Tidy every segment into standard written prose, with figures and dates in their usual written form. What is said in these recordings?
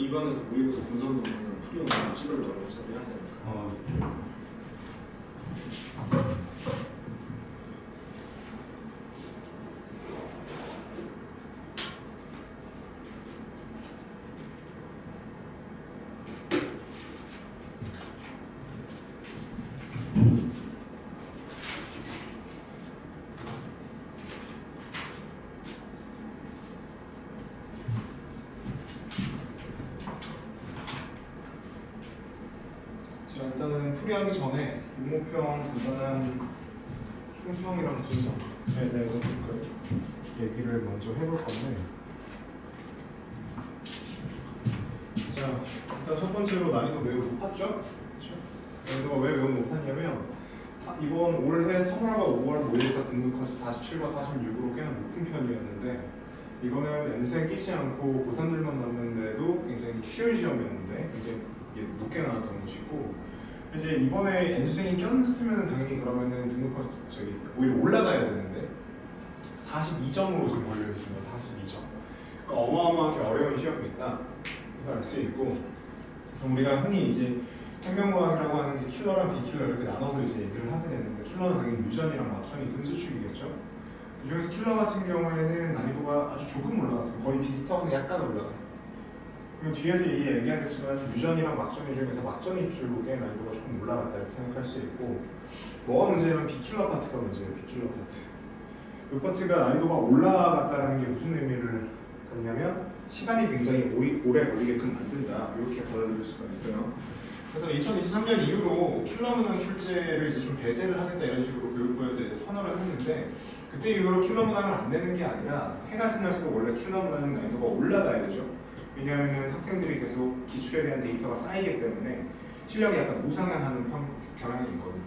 2번에서 모의고사 분석 논문은 풀이용으로 찍으려고 어차피 해야 되니까. 일단은 풀이하기 전에 유모평 간단한 총평이랑 분석에 대해서 좀 얘기를 먼저 해볼 건데, 자, 일단 첫 번째로 난이도 매우 높았죠? 그렇죠? 난이도가 왜 매우 높았냐면 이번 올해 3월과 5월 모의고사 등급컷이 47과 46으로 꽤나 높은 편이었는데, 이거는 연수생 끼지 않고 고3들만 남는데도 굉장히 쉬운 시험이었는데 굉장히 높게 나왔던 것이고, 이제 이번에 N수생이 꼈으면 당연히 그러면은 등급컷 오히려 올라가야 되는데 42점으로 지금 몰려 있습니다. 42점. 그러니까 어마어마하게 어려운 시험이다. 이걸 알 수 있고, 우리가 흔히 이제 생명과학이라고 하는 게 킬러랑 비킬러 이렇게 나눠서 이제 얘기를 하게 되는데, 킬러는 당연히 유전이랑 막전이 근수축이겠죠. 그중에서 킬러 같은 경우에는 난이도가 아주 조금 올라갔어요. 거의 비슷하고 약간 올라가요. 뒤에서 얘기하겠지만 유전이랑 막전이 중에서 막전 입출국의 난이도가 조금 올라갔다 이렇게 생각할 수 있고, 뭐가 문제냐면 비킬러 파트가 문제예요. 비킬러 파트. 이 파트가 난이도가 올라갔다는 게 무슨 의미를 갖냐면 시간이 굉장히 오래 걸리게끔 만든다, 이렇게 받아들일 수가 있어요. 그래서 2023년 이후로 킬러 문항 출제를 이제 좀 배제를 하겠다 이런 식으로 교육부에서 이제 선언을 했는데, 그때 이후로 킬러 문항을 안 내는 게 아니라 해가 지날수록 원래 킬러 문항 난이도가 올라가야 되죠. 왜냐하면 학생들이 계속 기출에 대한 데이터가 쌓이기 때문에 실력이 약간 우상향하는 경향이 있거든요.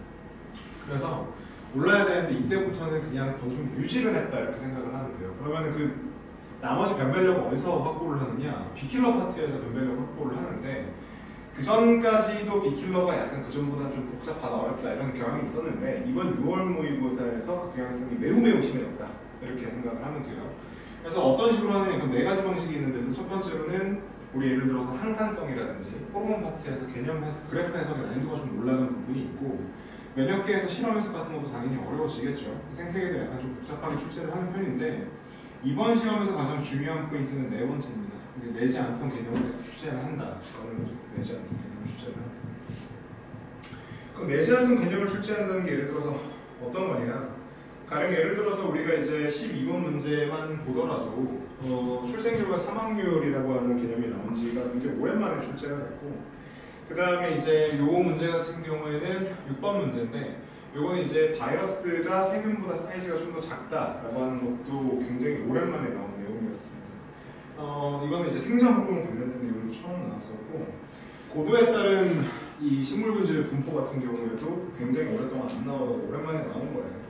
그래서 올라야 되는데 이때부터는 그냥 어느 정도 유지를 했다 이렇게 생각을 하면 돼요. 그러면 그 나머지 변별력을 어디서 확보를 하느냐? 비킬러 파트에서 변별력 확보를 하는데, 그 전까지도 비킬러가 약간 그 전보다 좀 복잡하다, 어렵다 이런 경향이 있었는데, 이번 6월 모의고사에서 그 경향성이 매우 심해졌다 이렇게 생각을 하면 돼요. 그래서 어떤 식으로 하느냐, 그럼 네 가지 방식이 있는데, 첫 번째로는 우리 예를 들어서 항상성이라든지 호르몬 파트에서 개념 해석, 그래프 해석의 난이도가 좀 올라가는 부분이 있고, 몇몇 개에서 실험 해석 같은 것도 당연히 어려워지겠죠. 생태계도 약간 좀 복잡하게 출제를 하는 편인데, 이번 시험에서 가장 중요한 포인트는 네 번째입니다. 내지 않던 개념을 계속 출제를 한다. 라는 거죠. 내지 않던 개념을 출제를 한다. 그럼 내지 않던 개념을 출제한다는 게 예를 들어서 어떤 거냐? 가령 예를 들어서 우리가 이제 12번 문제만 보더라도 출생률과 사망률이라고 하는 개념이 나온 지가 굉장히 오랜만에 출제가 됐고, 그 다음에 이제 요 문제 같은 경우에는 6번 문제인데, 요거는 이제 바이러스가 세균보다 사이즈가 좀 더 작다라고 하는 것도 굉장히 오랜만에 나온 내용이었습니다. 이거는 이제 생장 호르몬 관련된 내용도 처음 나왔었고, 고도에 따른 이 식물균질 분포 같은 경우에도 굉장히 오랫동안 안 나오다가 오랜만에 나온 거예요.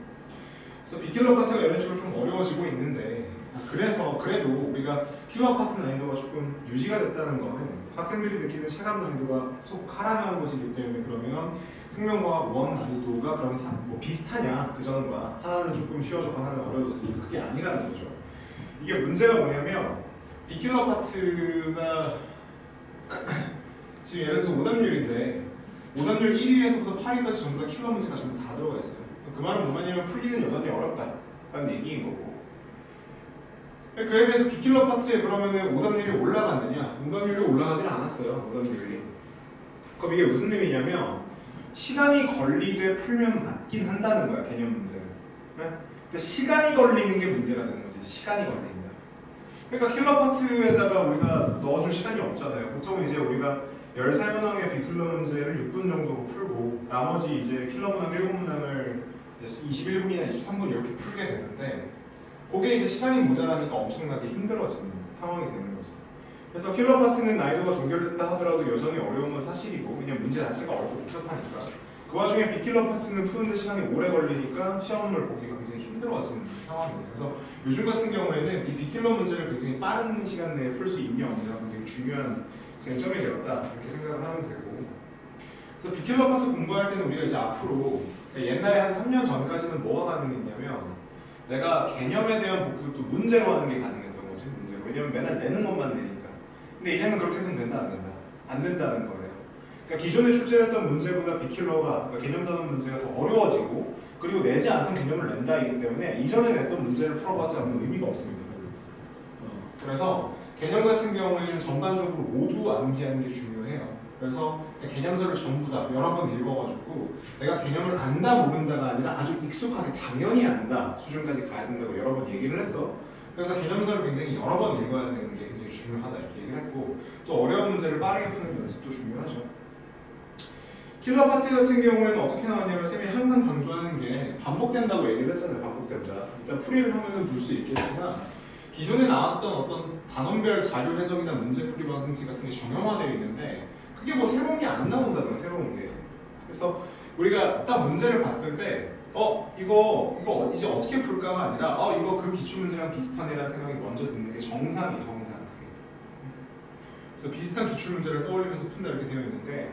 그래서 비킬러 파트가 이런 식으로 좀 어려워지고 있는데, 그래도 우리가 킬러 파트 난이도가 조금 유지가 됐다는 거는 학생들이 느끼는 체감 난이도가 소폭 하락한 것이기 때문에, 그러면 생명과학 원 난이도가 그럼 뭐 비슷하냐, 그 전과 하나는 조금 쉬워졌고 하나는 어려워졌으니까 그게 아니라는 거죠. 이게 문제가 뭐냐면, 비킬러 파트가 지금 예를 들어서 오답률인데, 오답률 1위에서부터 8위까지 전부 다 킬러 문제가 전부 다 들어가 있어요. 그 말은 뭐냐면 풀기는 여전히 어렵다라는 얘기인 거고, 그에 비해서 비킬러 파트에 그러면은 오답률이 올라갔느냐? 오답률이 올라가지는 않았어요. 오답률이. 그럼 이게 무슨 의미냐면, 시간이 걸리되 풀면 맞긴 한다는 거야, 개념 문제는. 네? 근데 시간이 걸리는 게 문제가 되는 거지. 시간이 걸린다. 그러니까 킬러 파트에다가 우리가 넣어줄 시간이 없잖아요. 보통 이제 우리가 13문항의 비킬러 문제를 6분 정도로 풀고, 나머지 이제 킬러 문항 7문항을 21분이나 23분 이렇게 풀게 되는데, 그게 이제 시간이 모자라니까 엄청나게 힘들어지는 상황이 되는 거죠. 그래서 킬러 파트는 난이도가 동결됐다 하더라도 여전히 어려운 건 사실이고, 왜냐면 문제 자체가 어렵고 복잡하니까. 그 와중에 비킬러 파트는 푸는데 시간이 오래 걸리니까 시험을 보기가 굉장히 힘들어지는 상황이에요. 그래서 요즘 같은 경우에는 이 비킬러 문제를 굉장히 빠른 시간 내에 풀 수 있냐 없냐가 굉장히 중요한 쟁점이 되었다, 이렇게 생각을 하면 되고, 그래서 비킬러 파트 공부할 때는 우리가 이제 앞으로, 옛날에 한 3년 전까지는 뭐가 가능했냐면, 내가 개념에 대한 복습을 또 문제로 하는 게 가능했던 거지. 문제로. 왜냐면 맨날 내는 것만 내니까. 근데 이제는 그렇게 해서는 된다 안 된다? 안 된다는 거예요. 그러니까 기존에 출제했던 문제보다 빅킬러가 그러니까 개념 단원 문제가 더 어려워지고 그리고 내지 않던 개념을 낸다이기 때문에 이전에 냈던 문제를 풀어봐지 않는 의미가 없습니다. 그래서 개념 같은 경우에는 전반적으로 모두 암기하는 게 중요해요. 그래서 개념서를 전부 다 여러 번 읽어가지고 내가 개념을 안다 모른다가 아니라 아주 익숙하게 당연히 안다 수준까지 가야 된다고 여러 번 얘기를 했어. 그래서 개념서를 굉장히 여러 번 읽어야 되는 게 굉장히 중요하다 이렇게 얘기를 했고 또 어려운 문제를 빠르게 푸는 연습도 중요하죠. 킬러 파트 같은 경우에는 어떻게 나왔냐면 쌤이 항상 강조하는 게 반복된다고 얘기를 했잖아요. 반복된다. 일단 풀이를 하면은 볼 수 있겠지만 기존에 나왔던 어떤 단원별 자료 해석이나 문제 풀이 방식 같은 게 정형화되어 있는데 그게 뭐 새로운 게 안 나온다는 새로운 게. 그래서 우리가 딱 문제를 봤을 때 이거 이제 어떻게 풀까가 아니라 이거 그 기출문제랑 비슷하네라는 생각이 먼저 드는 게 정상이에요. 정상 그게. 그래서 비슷한 기출문제를 떠올리면서 푼다 이렇게 되어 있는데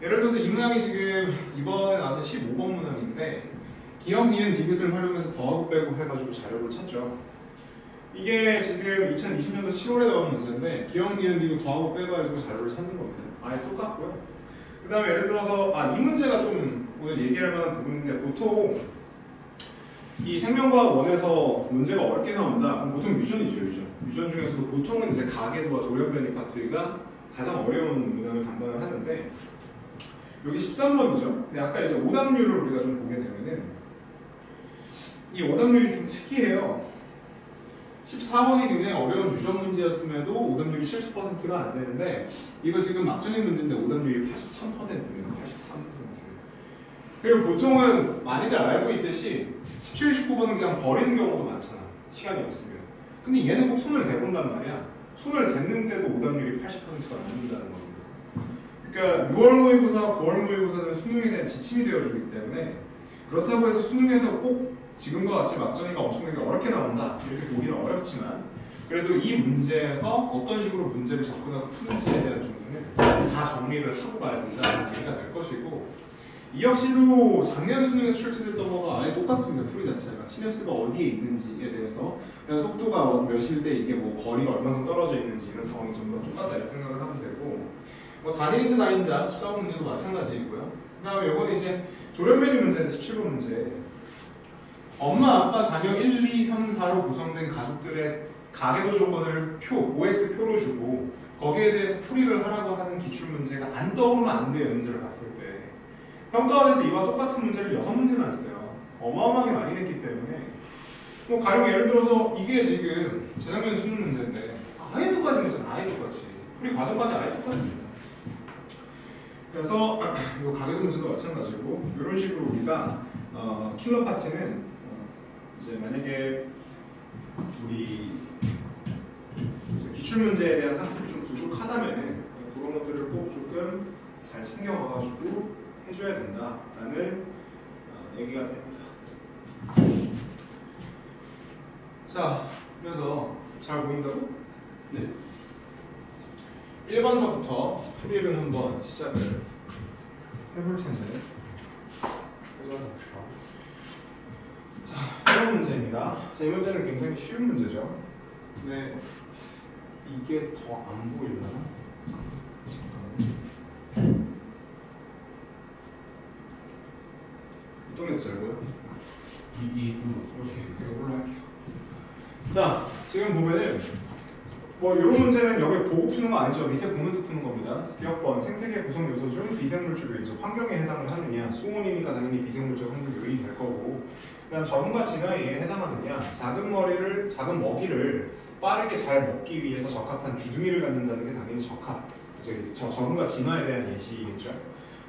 예를 들어서 이 문항이 지금 이번에 나왔던 15번 문항인데 기억, 니은, 디귿을 활용해서 더하고 빼고 해가지고 자료를 찾죠. 이게 지금 2020년도 7월에 나온 문제인데 기억, 니은, 디귿 더하고 빼고 해가지고 자료를 찾는 겁니다. 아예 똑같고요. 그 다음에 예를 들어서 이 문제가 좀 오늘 얘기할 만한 부분인데 보통 이 생명과학 원에서 문제가 어렵게 나온다. 그럼 보통 유전이죠. 유전 중에서도 보통은 이제 가계도와 돌연변이 파트가 가장 어려운 문항을 담당을 하는데 여기 13번이죠. 근데 아까 이제 오답률을 우리가 좀 보게 되면은 이 오답률이 좀 특이해요. 14번이 굉장히 어려운 유전 문제였음에도 오답률이 70%가 안 되는데 이거 지금 막전인 문제인데 오답률이 83%입니다. 83%. 그리고 보통은 많이들 알고 있듯이 17, 19번은 그냥 버리는 경우도 많잖아. 시간이 없으면. 근데 얘는 꼭 손을 대본단 말이야. 손을 댔는데도 오답률이 80%가 넘는다는 겁니다. 그러니까 6월 모의고사와 9월 모의고사는 수능에 대한 지침이 되어주기 때문에 그렇다고 해서 수능에서 꼭 지금과 같이 막전이가 엄청나게 어렵게 나온다 이렇게 보기는 어렵지만 그래도 이 문제에서 어떤 식으로 문제를 접근하고 푸는지에 대한 정도는 다 정리를 하고 가야 된다는 얘기가 될 것이고 이 역시도 작년 수능에서 출제됐던 거가 아예 똑같습니다. 풀이 자체가 시냅스가 어디에 있는지에 대해서 그냥 속도가 몇일 때 이게 뭐 거리가 얼마큼 떨어져 있는지 이런 상황이 전부 다 똑같다 이렇게 생각을 하면 되고 뭐 단일인지 아닌지 14번 문제도 마찬가지이고요. 그 다음에 이거는 이제 돌연변이 문제인데 17번 문제 엄마, 아빠, 자녀 1, 2, 3, 4로 구성된 가족들의 가계도 조건을 OX표로 주고 거기에 대해서 풀이를 하라고 하는 기출문제가 안 떠오르면 안 돼요. 문제를 봤을 때 평가원에서 이와 똑같은 문제를 6문제나 했어요. 어마어마하게 많이 냈기 때문에 뭐 가령 예를 들어서 이게 지금 재작년 수능 문제인데 아예 똑같이 냈잖아. 아예 똑같이 풀이 과정까지 아예 똑같습니다. 그래서 이 가계도 문제도 마찬가지고 이런 식으로 우리가 킬러 파트는 이제 만약에 우리 기출 문제에 대한 학습이 좀 부족하다면은 그런 것들을 꼭 조금 잘 챙겨가가지고 해줘야 된다라는 얘기가 됩니다. 자, 그래서 잘 보인다고? 네. 1번서부터 풀이를 한번 시작을 해볼 텐데. 자, 1번 문제입니다. 자, 이 문제는 굉장히 쉬운 문제죠. 네, 이게 더 안 보이려나? 어떤 게 더 잘 보여? 이렇게 이걸로 할게요. 자, 지금 보면은 뭐 이런 문제는 여기 보고 푸는 거 아니죠. 밑에 보면서 푸는 겁니다. 기억번 생태계 구성 요소 중 비생물질 요인, 환경에 해당을 하느냐. 수온이니까 당연히 비생물질 환경 요인이 될 거고. 그다음 적응과 진화에 해당하느냐. 작은 먹이를 빠르게 잘 먹기 위해서 적합한 주둥이를 갖는다는 게 당연히 적응과 진화에 대한 예시겠죠.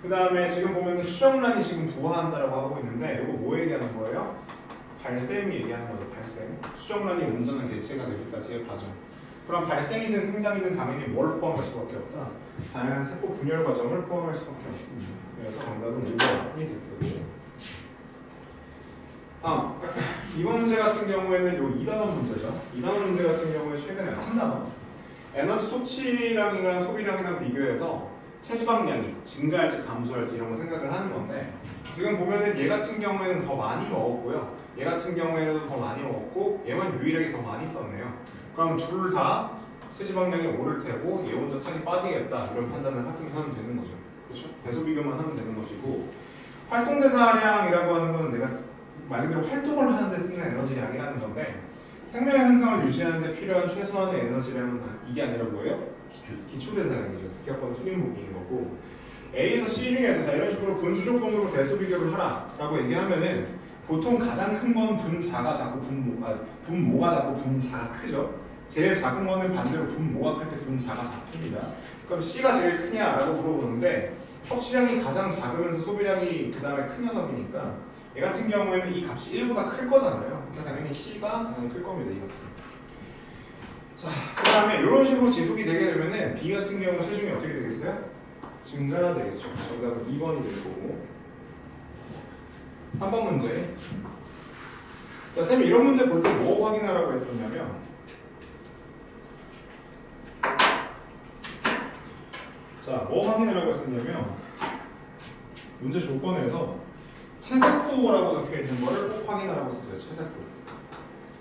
그 다음에 지금 보면은 수정란이 지금 부화한다라고 하고 있는데 이거 뭐 얘기하는 거예요? 발생이 얘기하는 거죠. 발생. 수정란이 온전한 개체가 되기까지의 과정. 그럼 발생이든 생장이든 당연히 뭘 포함할 수밖에 없다. 다양한 세포 분열 과정을 포함할 수밖에 없습니다. 그래서 정답은 5번이 되고요. 다음 2번 문제 같은 경우에는 요 2단원 문제죠. 2단원 문제 같은 경우에 최근에 3단원 에너지 소비량이랑 소비량이랑 비교해서 체지방량이 증가할지 감소할지 이런 거 생각을 하는 건데 지금 보면은 얘 같은 경우에는 더 많이 먹었고요. 얘 같은 경우에는 더 많이 먹었고 얘만 유일하게 더 많이 썼네요. 그럼 둘 다 체지방량이 오를 테고 얘 혼자 살이 빠지겠다 이런 판단을 하면 되는 거죠. 그렇죠? 배수 비교만 하면 되는 것이고 활동대사량이라고 하는 건 내가 말 그대로 활동을 하는데 쓰는 에너지량이라는 건데 생명 현상을 유지하는데 필요한 최소한의 에너지량은 이게 아니라 뭐예요? 기초대사량이죠. 특히학번 틀린 부분인 거고 A에서 C 중에서 자, 이런 식으로 분수 조건으로 대수 비교를 하라라고 얘기하면은 보통 가장 큰 건 분자가 작고 분모가 작고 분자가 크죠. 제일 작은 거는 반대로 분모가 클 때 분자가 작습니다. 그럼 C가 제일 크냐라고 물어보는데 섭취량이 가장 작으면서 소비량이 그 다음에 큰 녀석이니까 얘 같은 경우에는 이 값이 1보다 클 거잖아요. 그래서 당연히 C가 가장 클 겁니다. 이 값은. 자, 그 다음에 이런 식으로 지속이 되게 되면은 B 같은 경우 체중이 어떻게 되겠어요? 증가가 되겠죠. 정답은 2번이 될 거고 3번 문제. 자, 쌤이 이런 문제 볼 때 뭐 확인하라고 했었냐면 자, 뭐 확인하라고 했었냐면 문제 조건에서 체세포라고 적혀있는 거를 꼭 확인하라고 했었어요. 체세포.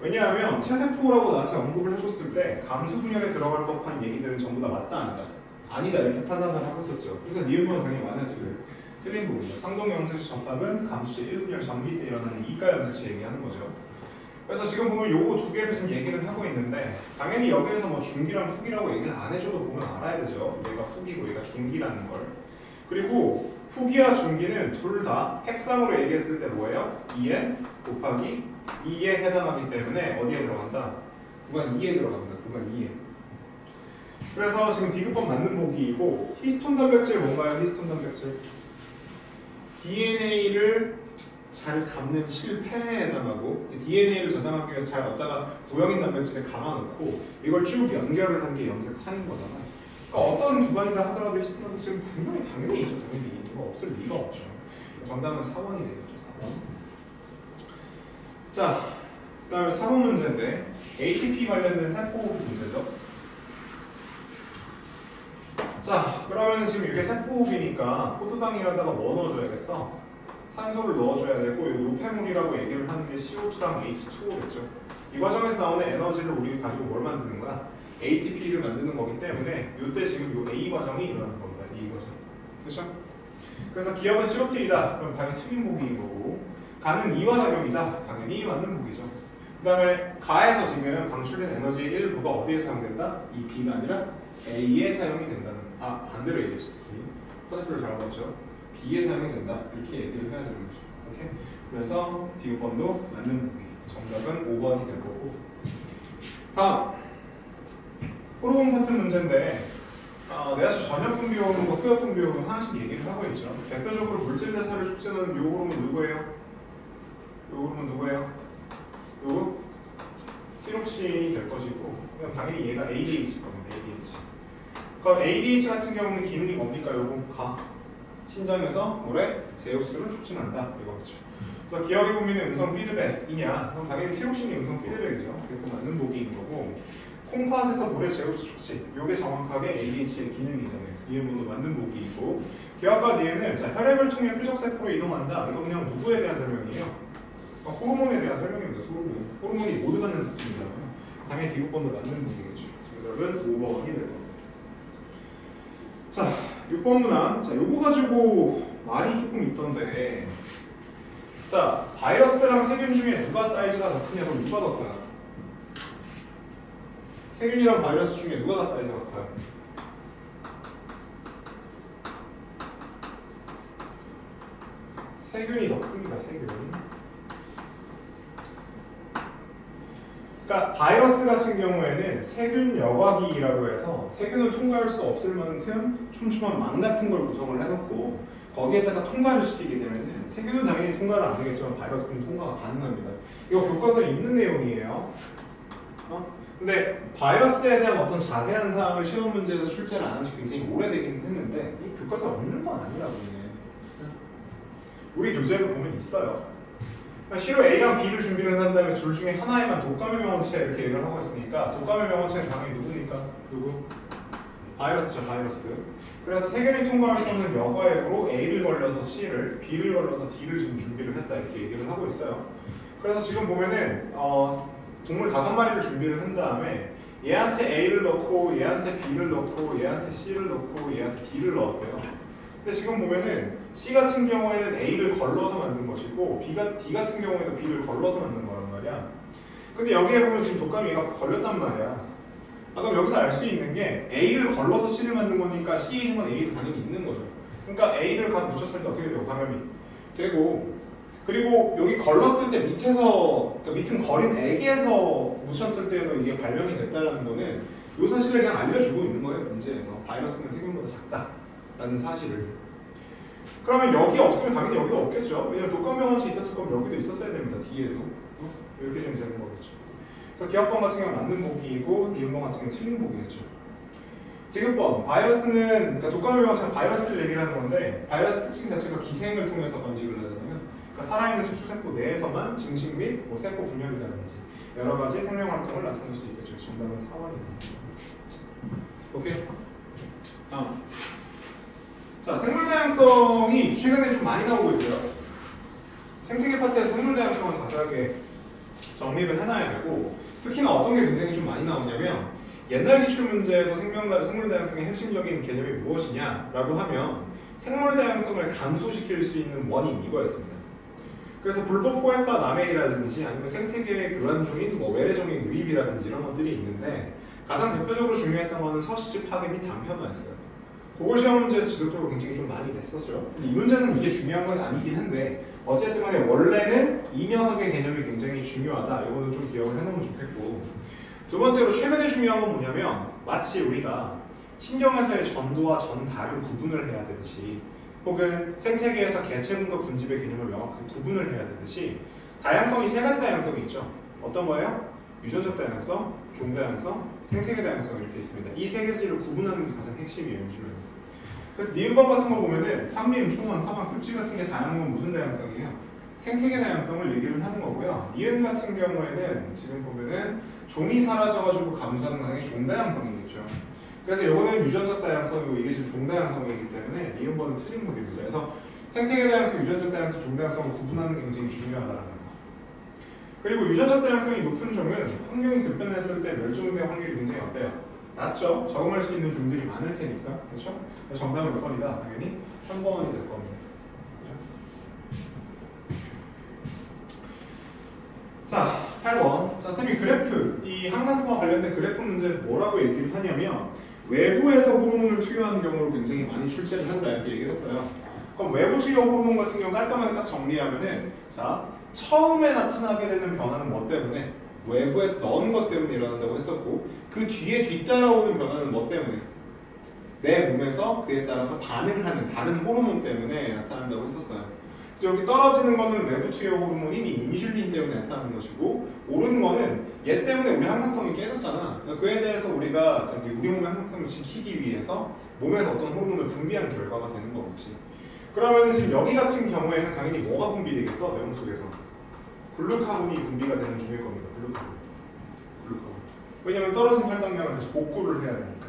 왜냐하면 체세포라고 나한테 언급을 해줬을 때 감수 분열에 들어갈 법한 얘기들은 전부 다 맞다 아니다. 아니다 이렇게 판단을 하고 있었죠. 그래서 니은번은 당연히 맞아야 틀린 부분이에요. 상동 염색시 정답은 감수시 1분열 전기 때 일어나는 이가 염색시 얘기하는 거죠. 그래서 지금 보면 요거 두 개를 지금 얘기를 하고 있는데 당연히 여기에서 뭐 중기랑 후기라고 얘기를 안 해줘도 보면 알아야 되죠. 얘가 후기고 얘가 중기라는 걸. 그리고 후기와 중기는 둘 다 핵상으로 얘기했을 때 뭐예요? 2n 곱하기 2에 해당하기 때문에 어디에 들어간다? 구간 2에 들어갑니다. 구간 2에. 그래서 지금 D급법 맞는 보기이고 히스톤 단백질 뭔가요? 히스톤 단백질 DNA를 잘 감는 실패에 해당하고 DNA를 저장하기 위해서 잘 얻다가 구형인 단백질에 감아놓고 이걸 쭉 연결을 한 게 염색산인 거잖아요. 그러니까 어떤 구간이다 하더라도 히스톤 단백질은 분명히 당연히 있죠. 당연히 이거 없을 리가 없죠. 정답은 4번이 되겠죠. 4번. 자, 그 다음에 4번 문제인데 ATP 관련된 세포호흡 문제죠. 자, 그러면 지금 이게 세포호흡이니까 포도당이라다가 뭐 넣어줘야겠어? 산소를 넣어줘야 되고 이 노폐물이라고 얘기를 하는 게 CO2랑 H2O겠죠. 이 과정에서 나오는 에너지를 우리 가지고 뭘 만드는 거야? ATP를 만드는 거기 때문에 이때 지금 이 A 과정이 일어나는 겁니다. 이 과정. 그렇죠? 그래서 기억은 CO2이다. 그럼 당연히 틀린 보기인 거고 가는 이화작용이다. 당연히 맞는 보기죠. 그 다음에 가에서 지금 방출된 에너지의 일부가 어디에 사용된다? 이 B가 아니라 A에 사용이 된다는 반대로 얘기했었어요. 퍼센트를 잘못했죠. B에 사용이 된다. 이렇게 얘기를 해야 되는 거죠. 오케이? 그래서 D번도 맞는 보기. 정답은 5번이 될 거고. 다음 호르몬 파트 문제인데 내가 저녁 분비 호르몬과 후엽 분비 호르몬 하나씩 얘기를 하고 있죠. 그래서 대표적으로 물질 대사를 촉진하는 요 호르몬 누구예요? 요 호르몬 누구예요? 요거 티록신이 될 것이고 그냥 당연히 얘가 ADH일 겁니다. ADH. 그럼 ADH 같은 경우는 기능이 뭡니까? 요거 신장에서 뭐래? 제흡수를 촉진한다. 이거겠죠. 그래서 기억의 분비는 음성 피드백이냐? 그럼 당연히 티록신이 음성 피드백이죠. 그게 맞는 보기인 거고 콩팥에서 물의 제흡수 촉진. 요게 정확하게 ADH의 기능이잖아요. 이음도 맞는 보기이고 기억과 니은은 자, 혈액을 통해 표적세포로 이동한다. 이거 그냥 누구에 대한 설명이에요? 호르몬에 대한 설명입니다. 호르몬이 모두 갖는 특징이잖아요. 당연히 D급번도 맞는 보기겠죠. 정답은 5번이 될 겁니다. 자, 6번 문항. 자, 요거 가지고 말이 조금 있던데. 자, 바이러스랑 세균 중에 누가 사이즈가 더 크냐? 그럼 누가 더 커요? 세균이랑 바이러스 중에 누가 더 사이즈가 커요? 세균이 더 큽니다. 세균. 그러니까 바이러스 같은 경우에는 세균 여과기라고 해서 세균을 통과할 수 없을 만큼 촘촘한 망 같은 걸 구성을 해놓고 거기에다가 통과를 시키게 되면은 세균은 당연히 통과를 안 하겠지만 바이러스는 통과가 가능합니다. 이거 교과서에 있는 내용이에요. 근데 바이러스에 대한 어떤 자세한 사항을 시험 문제에서 출제를 안 한 지 굉장히 오래되긴 했는데 이 교과서에 없는 건 아니라고 해. 우리 교재에도 보면 있어요. 실로 A랑 B를 준비를 한 다음에 둘 중에 하나에만 독감의 명원체 이렇게 얘기를 하고 있으니까 독감의 명원체는 당연히 누구니까? 누구? 바이러스죠. 바이러스. 그래서 세균이 통과할 수 없는 여과액으로 A를 걸려서 C를, B를 걸려서 D를 지금 준비를 했다 이렇게 얘기를 하고 있어요. 그래서 지금 보면은 동물 5마리를 준비를 한 다음에 얘한테 A를 넣고 얘한테 B를 넣고 얘한테 C를 넣고 얘한테 D를 넣었대요. 근데 지금 보면은 C 같은 경우에는 A를 걸러서 만든 것이고 D 같은 경우에도 B를 걸러서 만든 거란 말이야. 근데 여기에 보면 지금 독감이가 걸렸단 말이야. 그럼 여기서 알 수 있는 게 A를 걸러서 C를 만든 거니까 C에 있는 건 A도 당연히 있는 거죠. 그러니까 A를 각 붙였을 때 어떻게 돼요? 감염이 되고, 그리고 여기 걸렀을 때 밑에서, 그러니까 밑은 거린 액에서 묻혔을 때도 이게 발병이 됐다는 거는 이 사실을 그냥 알려주고 있는 거예요. 문제에서 바이러스는 세균보다 작다라는 사실을. 그러면 여기 없으면 당연히 여기도 없겠죠. 왜냐면 독감병원치 있었을 거면 여기도 있었어야 됩니다. 뒤에도. 이렇게 좀 되는 거겠죠. 그래서 기억번 같은 경우는 맞는 보기이고 니은번 같은 경우는 틀린 보기겠죠. 디귿번, 바이러스는, 그러니까 독감병원치가 바이러스를 얘기하는 건데 바이러스 특징 자체가 기생을 통해서 번식을 하잖아요. 그러니까 살아있는 수축세포 내에서만 증식 및 뭐 세포 분열이라든지 여러 가지 생명 활동을 나타낼 수 있겠죠. 정답은 4번입니다. 오케이. 자, 생물 다양성이 최근에 좀 많이 나오고 있어요. 생태계 파트에서 생물 다양성을 자세하게 정리를 해놔야 되고, 특히나 어떤 게 굉장히 좀 많이 나오냐면 옛날 기출 문제에서 생물 다양성의 핵심적인 개념이 무엇이냐라고 하면 생물 다양성을 감소시킬 수 있는 원인 이거였습니다. 그래서 불법 포획과 남해이라든지 아니면 생태계의 교란종인 뭐 외래종의 유입이라든지 이런 것들이 있는데 가장 대표적으로 중요했던 거는 서식지 파괴 및 단편화였어요. 그걸 시험 문제에서 지속적으로 굉장히 좀 많이 냈었어요. 근데 이 문제는 이게 중요한 건 아니긴 한데 어쨌든 간에 원래는 이 녀석의 개념이 굉장히 중요하다. 이거는 좀 기억을 해놓으면 좋겠고, 두 번째로 최근에 중요한 건 뭐냐면 마치 우리가 신경에서의 전도와 전달을 구분을 해야 되듯이 혹은 생태계에서 개체군과 군집의 개념을 명확하게 구분을 해야 되듯이 다양성이 세 가지 다양성이 있죠. 어떤 거예요? 유전적 다양성, 종 다양성, 생태계 다양성 이렇게 있습니다. 이 세 가지를 구분하는 게 가장 핵심이에요. 요즘에. 그래서 니은번 같은 거 보면은 삼림, 충원, 사방, 습지 같은 게 다양한 건 무슨 다양성이에요? 생태계 다양성을 얘기를 하는 거고요. 니은 같은 경우에는 지금 보면은 종이 사라져가지고 감소하는 과정이 종 다양성이겠죠. 그래서 이거는 유전적 다양성이고 이게 지금 종 다양성이기 때문에 니은번은 틀린 거입니다. 그래서 생태계 다양성, 유전적 다양성, 종 다양성을 구분하는 게 굉장히 중요하다는 거. 그리고 유전적 다양성이 높은 종은 환경이 급변했을 때 멸종될 확률이 굉장히 어때요? 낮죠? 적응할 수 있는 종들이 많을 테니까. 그렇죠? 정답은 몇 번이다? 당연히 3번이 될 겁니다. 자, 8번. 자, 쌤이 그래프, 이 항상성과 관련된 그래프 문제에서 뭐라고 얘기를 하냐면 외부에서 호르몬을 투여하는 경우를 굉장히 많이 출제를 한다 이렇게 얘기를 했어요. 그럼 외부 투여 호르몬 같은 경우 깔끔하게 딱 정리하면은 자, 처음에 나타나게 되는 변화는 뭐 때문에? 외부에서 넣은 것 때문에 일어난다고 했었고, 그 뒤에 뒤따라오는 변화는 뭐 때문에? 내 몸에서 그에 따라서 반응하는 다른 호르몬 때문에 나타난다고 했었어요. 그래서 여기 떨어지는 거는 외부 투여 호르몬인 이 인슐린 때문에 나타나는 것이고, 오르는 거는 얘 때문에 우리 항상성이 깨졌잖아. 그러니까 그에 대해서 우리가 우리 몸의 항상성을 지키기 위해서 몸에서 어떤 호르몬을 분비한 결과가 되는 거겠지. 그러면 지금 여기 같은 경우에는 당연히 뭐가 분비되겠어? 내 몸속에서 글루카곤이 분비가 되는 중일 겁니다. 글루카곤. 왜냐면 떨어진 혈당량을 다시 복구를 해야 되니까.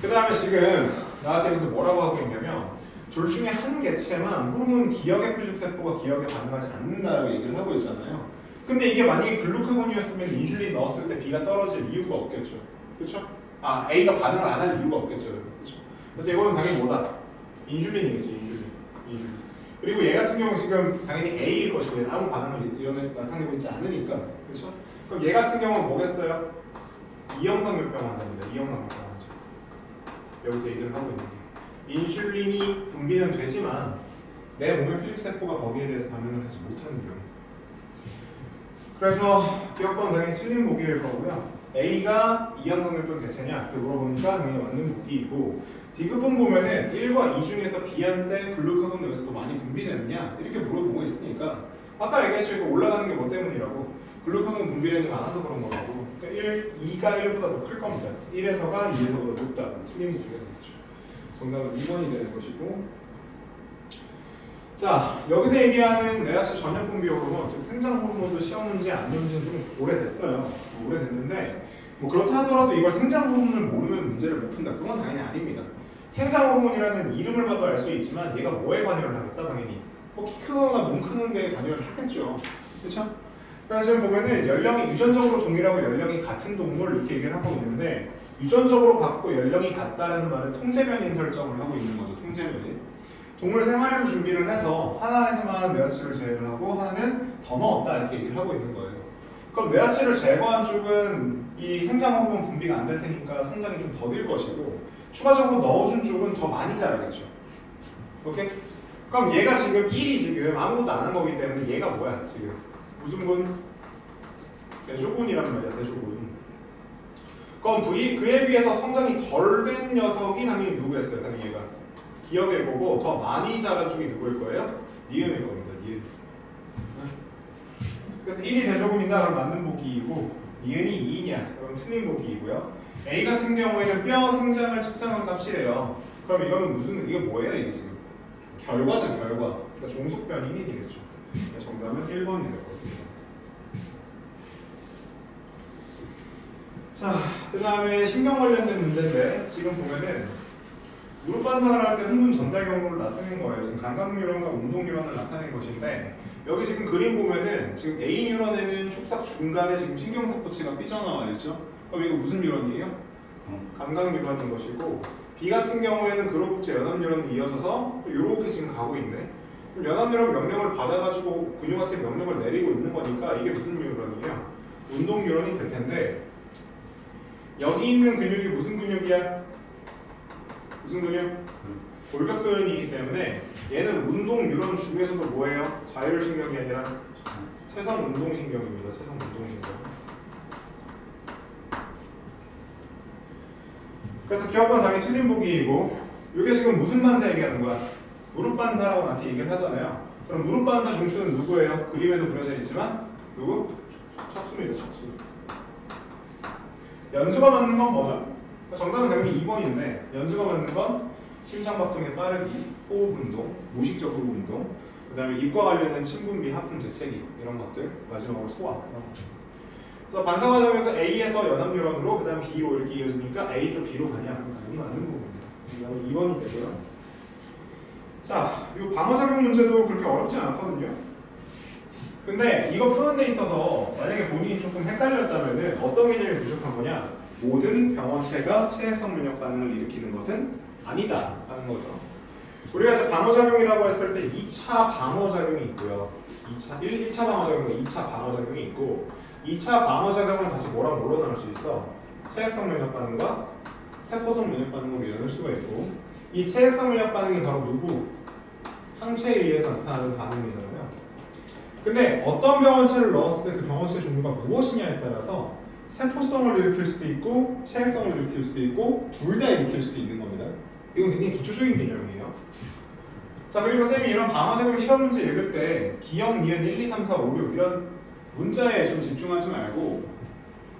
그 다음에 지금 나한테 여기서 뭐라고 하고 있냐면 둘 중에 한 개체만 호르몬 기억의 표적세포가 기억에 반응하지 않는다라고 얘기를 하고 있잖아요. 근데 이게 만약에 글루카곤이었으면 인슐린 넣었을 때 B가 떨어질 이유가 없겠죠. 그렇죠? 아, A가 반응을 안 할 이유가 없겠죠. 그렇죠? 그래서 이거는 당연히 뭐다? 인슐린이겠죠. 인슐린. 그리고 얘 같은 경우는 지금 당연히 A일 것이고 아무 반응을 나타내고 있지 않으니까. 그렇죠? 그럼 얘 같은 경우는 뭐겠어요? 이형당뇨병 환자입니다. 이형당뇨병 환자. 여기서 얘기를 하고 있는 게 인슐린이 분비는 되지만 내 몸의 표식세포가 거기에 대해서 반응을 하지 못하는 경우. 그래서 기억번은 당연히 틀린 보기일 거고요. A가 이형당뇨병 개체냐 이렇게 물어보니까 당연히 맞는 보기이고, 디귿번 보면은 1과 2 중에서 B한테 글루카곤 여기서 더 많이 분비되느냐 이렇게 물어보고 있으니까 아까 얘기했죠. 이거 올라가는 게 뭐 때문이라고? 글루카곤 분비량이 많아서 그런 거라고. 그러니까 2가 1보다 더 클 겁니다. 1에서가 2에서보다 높다. 틀린 보기가 되겠죠. 정답은 2번이 되는 것이고, 자, 여기서 얘기하는 내아수 전역 분비 호르몬, 즉 생장 호르몬도 시험 문제 안 문제는 좀 오래됐어요. 오래됐는데 뭐 그렇다 하더라도 이걸 생장 호르몬을 모르면 문제를 못 푼다. 그건 당연히 아닙니다. 생장 호르몬이라는 이름을 봐도 알 수 있지만 얘가 뭐에 관여를 하겠다? 당연히 뭐 키 크거나 몸 크는 데에 관여를 하겠죠. 그렇죠? 그래서 지금 보면은 연령이 유전적으로 동일하고 연령이 같은 동물 이렇게 얘기를 하고 있는데 유전적으로 같고 연령이 같다라는 말은 통제변인 설정을 하고 있는 거죠. 통제변인. 동물 생활을 준비를 해서 하나에서만 뇌하수를 제외를 하고 하나는 더 넣었다 이렇게 얘기를 하고 있는 거예요. 그럼 뇌하수를 제거한 쪽은 이 생장 호르몬 분비가 안 될 테니까 성장이 좀 더딜 것이고 추가적으로 넣어준 쪽은 더 많이 자라겠죠. 오케이? 그럼 얘가 지금 1이 지금 아무것도 안 한 거기 때문에 얘가 뭐야 지금? 무슨 군? 대조군이란 말이야. 대조군. 그럼 그에 비해서 성장이 덜 된 녀석이 당연히 누구였어요? 당연히 얘가 기억일 거고 더 많이 자란 쪽이 누구일 거예요? 니은일 겁니다. 니은. 그래서 1이 대조군이다 그럼 맞는 보기 2고 니은이 2냐? 그럼 틀린 보기 2고요. A 같은 경우에는 뼈 성장을 측정한 값이래요. 그럼 이거는 이게 뭐예요? 이게 지금 결과죠. 결과. 그러니까 종속변인이 되겠죠. 정답은 1번이 될 거거든요. 자, 그 다음에 신경 관련된 문제인데 지금 보면은 무릎 반사를 할 때 흥분 전달 경로를 나타낸 거예요. 지금 감각 뉴런과 운동 뉴런을 나타낸 것인데 여기 지금 그림 보면은 지금 A 뉴런에는 축삭 중간에 지금 신경세포체가 삐져나와 있죠. 그럼 이거 무슨 뉴런이에요? 감각 뉴런인 것이고 B 같은 경우에는 그로부터 연합 뉴런이 이어져서 이렇게 지금 가고 있네. 그럼 연합 뉴런 명령을 받아가지고 근육한테 명령을 내리고 있는 거니까 이게 무슨 뉴런이에요? 운동 뉴런이 될 텐데 여기 있는 근육이 무슨 근육이야? 무슨 근육? 골격근이기 때문에 얘는 운동 뉴런 중에서도 뭐예요? 자율신경이 아니라 세상 운동신경입니다. 세상 운동신경. 그래서 기억관 당연히 틀린 보기이고 이게 지금 무슨 반사 얘기하는 거야? 무릎 반사라고 나한테 얘기를 하잖아요. 그럼 무릎 반사 중추는 누구예요? 그림에도 그려져 있지만 누구? 척수입니다. 척수. 연수가 맞는 건 뭐죠? 정답은 당연히 2번인데 연수가 맞는 건 심장박동의 빠르기, 호흡 운동, 무의식적 호흡 운동, 그 다음에 입과 관련된 침분비, 하품, 재채기 이런 것들, 마지막으로 소화 이런 것들. 그래서 반사 과정에서 A에서 연합 뉴런으로 그 다음 B로 이렇게 이어지니까 A에서 B로 가냐? 당연히 맞는 부분입니다. 2번이 되고요. 자, 이 방어작용 문제도 그렇게 어렵지 않거든요. 근데 이거 푸는 데 있어서 만약에 본인이 조금 헷갈렸다면 어떤 개념이 부족한 거냐? 모든 병원체가 체액성 면역 반응을 일으키는 것은 아니다 하는 거죠. 우리가 이제 방어작용이라고 했을 때 2차 방어작용이 있고요. 1차 방어작용과 2차 방어작용이 있고 2차 방어작용은 다시 뭘로 나눌 수 있어? 체액성 면역 반응과 세포성 면역 반응으로 나눌 수가 있고 이 체액성 면역 반응이 바로 누구? 항체에 의해서 나타나는 반응이잖아요. 근데 어떤 병원체를 넣었을 때 그 병원체의 종류가 무엇이냐에 따라서 세포성을 일으킬 수도 있고 체액성을 일으킬 수도 있고 둘 다 일으킬 수도 있는 겁니다. 이건 굉장히 기초적인 개념이에요. 자, 그리고 쌤이 이런 방어작용 실험 문제 읽을 때 기억, 니은 1, 2, 3, 4, 5, 6 이런 문자에 좀 집중하지 말고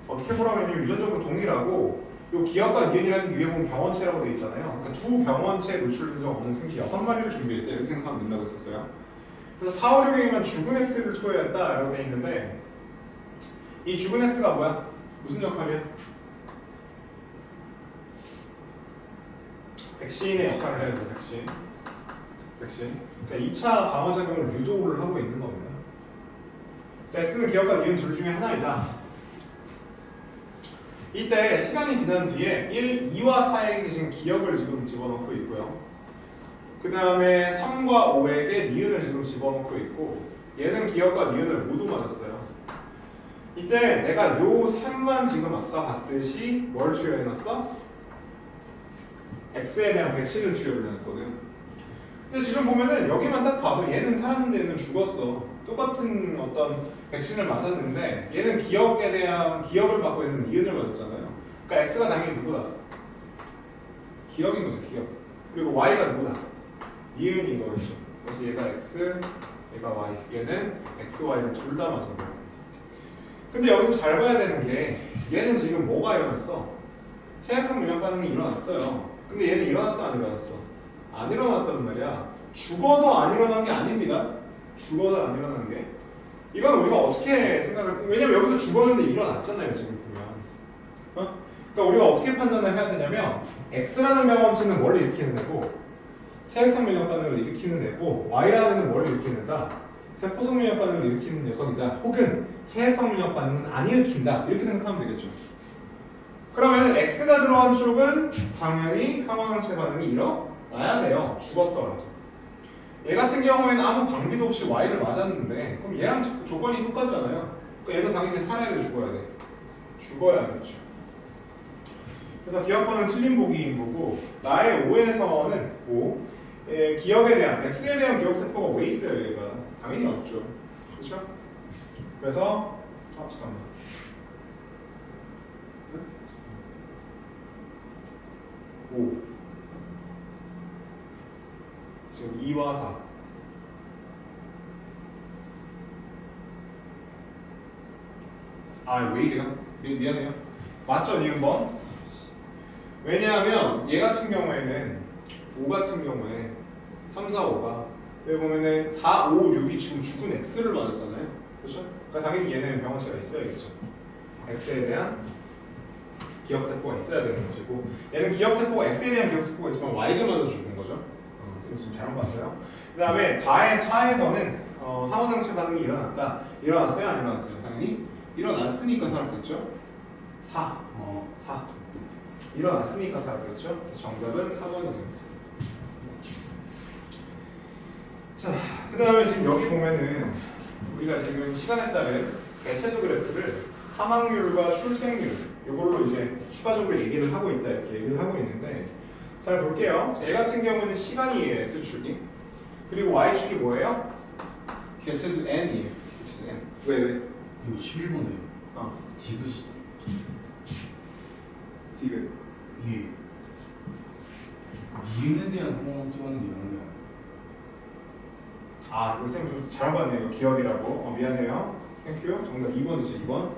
어떻게 보라고 했냐면 유전적으로 동일하고 요 기억과 니은이라는 게 위에 보면 병원체라고 되어 있잖아요. 그러니까 두 병원체에 노출된 적 없는 승기 6마리를 준비했대. 이렇게 생각하면 된다고 했었어요. 그래서 4, 5, 6에만 죽은 X를 투여했다 라고 되어 있는데 이 죽은 X가 뭐야? 무슨 역할이야? 백신의 역할을 해야 돼. 백신. 그러니까 2차 방어작용을 유도를 하고 있는 겁니다. X는 기억과 니은 둘 중에 하나이다. 이때 시간이 지난 뒤에 1, 2와 4에게 지금 기억을 지금 집어넣고 있고요. 그 다음에 3과 5에게 니은을 지금 집어넣고 있고 얘는 기억과 니은을 모두 맞았어요. 이때 내가 요 3만 지금 아까 봤듯이 뭘 투여해놨어? X에 대한 백신을 투여를 해놨거든. 근데 지금 보면은 여기만 딱 봐도 얘는 살았는데 얘는 죽었어. 똑같은 어떤 백신을 맞았는데 얘는 기억에 대한 기억을 받고 얘는 니은을 맞았잖아요. 그러니까 X가 당연히 누구다? 기억인 거죠. 기억. 그리고 Y가 누구다? 니은인 거겠죠. 그래서 얘가 X, 얘가 Y. 얘는 X, Y를 둘 다 맞은 거예요. 근데 여기서 잘 봐야 되는 게 얘는 지금 뭐가 일어났어? 체액성 면역 반응이 일어났어요. 근데 얘는 일어났어? 안 일어났어? 안 일어났단 말이야. 죽어서 안 일어난 게 아닙니다. 죽어서 안 일어난 게. 이건 우리가 어떻게 생각을, 왜냐면 여기서 죽었는데 일어났잖아요. 지금 보면. 그러니까 우리가 어떻게 판단을 해야 되냐면 X라는 병원체는 뭘 일으키는 애고 체액성 면역 반응을 일으키는 애고 Y라는 애는 뭘 일으키는 애다? 세포성민학 반응을 일으키는 녀석이다. 혹은 체액성민학 반응은 안 일으킨다. 이렇게 생각하면 되겠죠. 그러면 X가 들어간 쪽은 당연히 항원항체 반응이 일어나야 돼요. 죽었더라도. 얘 같은 경우에는 아무 방비도 없이 Y를 맞았는데 그럼 얘랑 조건이 똑같잖아요. 그러니까 얘도 당연히 살아야 돼, 죽어야 돼? 죽어야겠죠. 그래서 기억번은 틀린 보기인 거고 나의 O에서는 O 기억에 대한 X에 대한 기억세포가 왜 있어요? 얘가 당연히 없죠. 그렇죠? 그래서 잠깐만. 오 지금 2와 4 아 왜 이래요? 미안해요. 맞죠? 니은번? 왜냐하면 얘 같은 경우에는 5 같은 경우에 3, 4, 5가 여기 보면은 4, 5, 6이 지금 죽은 X를 맞았잖아요. 그렇죠? 그러니까 당연히 얘는 병원체가 있어야겠죠. X에 대한 기억세포가 있어야 되는 것이고 얘는 기억세포가 X에 대한 기억세포가 있지만 Y를 맞아서 죽은 거죠. 지금 잘못 봤어요. 그 다음에 다의 4에서는 항원항체 반응이 일어났다. 일어났어요? 안 일어났어요? 당연히 일어났으니까 살았겠죠. 4 일어났으니까 살았겠죠. 정답은 4번입니다. 자, 그 다음에 지금 여기 보면은 우리가 지금 시간에 따른 개체수 그래프를 사망률과 출생률 이걸로 이제 추가적으로 얘기를 하고 있다 이렇게 얘기를 하고 있는데 잘 볼게요. 얘 같은 경우는 시간이에요. X축이. 그리고 Y축이 뭐예요? 개체수 N이에요. 개체수 N. 왜? 이거 11번이에요. 디귿이 디귿. 이게 니은에 대한 항원항체 반응이 있는데 아, 이거 쌤 좀 잘못 봤네요. 이거 기억이라고. 미안해요. 땡큐. 정답 2번이죠. 2번.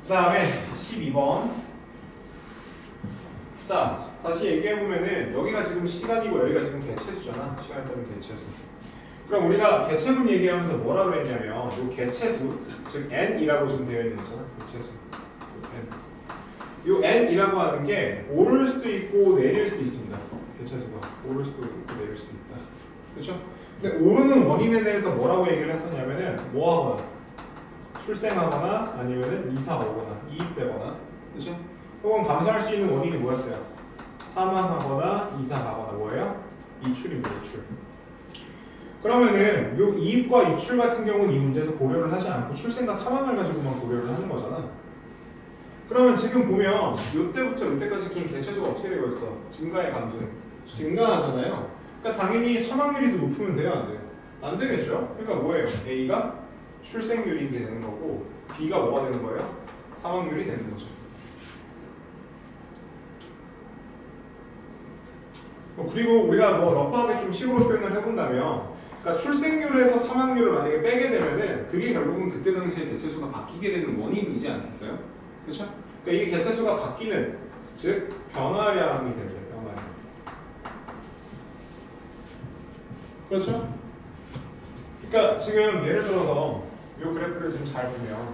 그 다음에 12번. 자, 다시 얘기해보면은 여기가 지금 시간이고 여기가 지금 개체수잖아. 시간에 따른 개체수. 그럼 우리가 개체분 얘기하면서 뭐라고 했냐면 이 개체수, 즉 N이라고 지금 되어 있는 거잖아. 개체수. 이 N이라고 하는 게 오를 수도 있고 내릴 수도 있습니다. 개체수가 오를 수도 있고 내릴 수도 있다. 그렇죠? 근데 오르는 원인에 대해서 뭐라고 얘기를 했었냐면은 뭐 하거나 출생하거나 아니면은 이사 오거나 이입되거나 그렇죠? 혹은 감소할 수 있는 원인이 뭐였어요? 사망하거나 이사 가거나 뭐예요? 이출입니다. 이출. 그러면은 요 이입과 이출 같은 경우는 이 문제에서 고려를 하지 않고 출생과 사망을 가지고만 고려를 하는 거잖아. 그러면 지금 보면 요때부터 요때까지 긴 개체수가 어떻게 되고 있어? 증가의 감소해. 증가하잖아요. 그러니까 당연히 사망률이 더 높으면 돼요, 안 돼요? 안 되겠죠? 그러니까 뭐예요? A가 출생률이 되는 거고 B가 뭐가 되는 거예요? 사망률이 되는 거죠. 그리고 우리가 뭐 러프하게 좀 식으로 표현을 해본다면 그러니까 출생률에서 사망률을 만약에 빼게 되면은 그게 결국은 그때 당시에 개체수가 바뀌게 되는 원인이지 않겠어요? 그렇죠? 그러니까 이게 개체수가 바뀌는 즉 변화량이 됩니다. 변화량. 그렇죠? 그러니까 지금 예를 들어서 이 그래프를 지금 잘 보면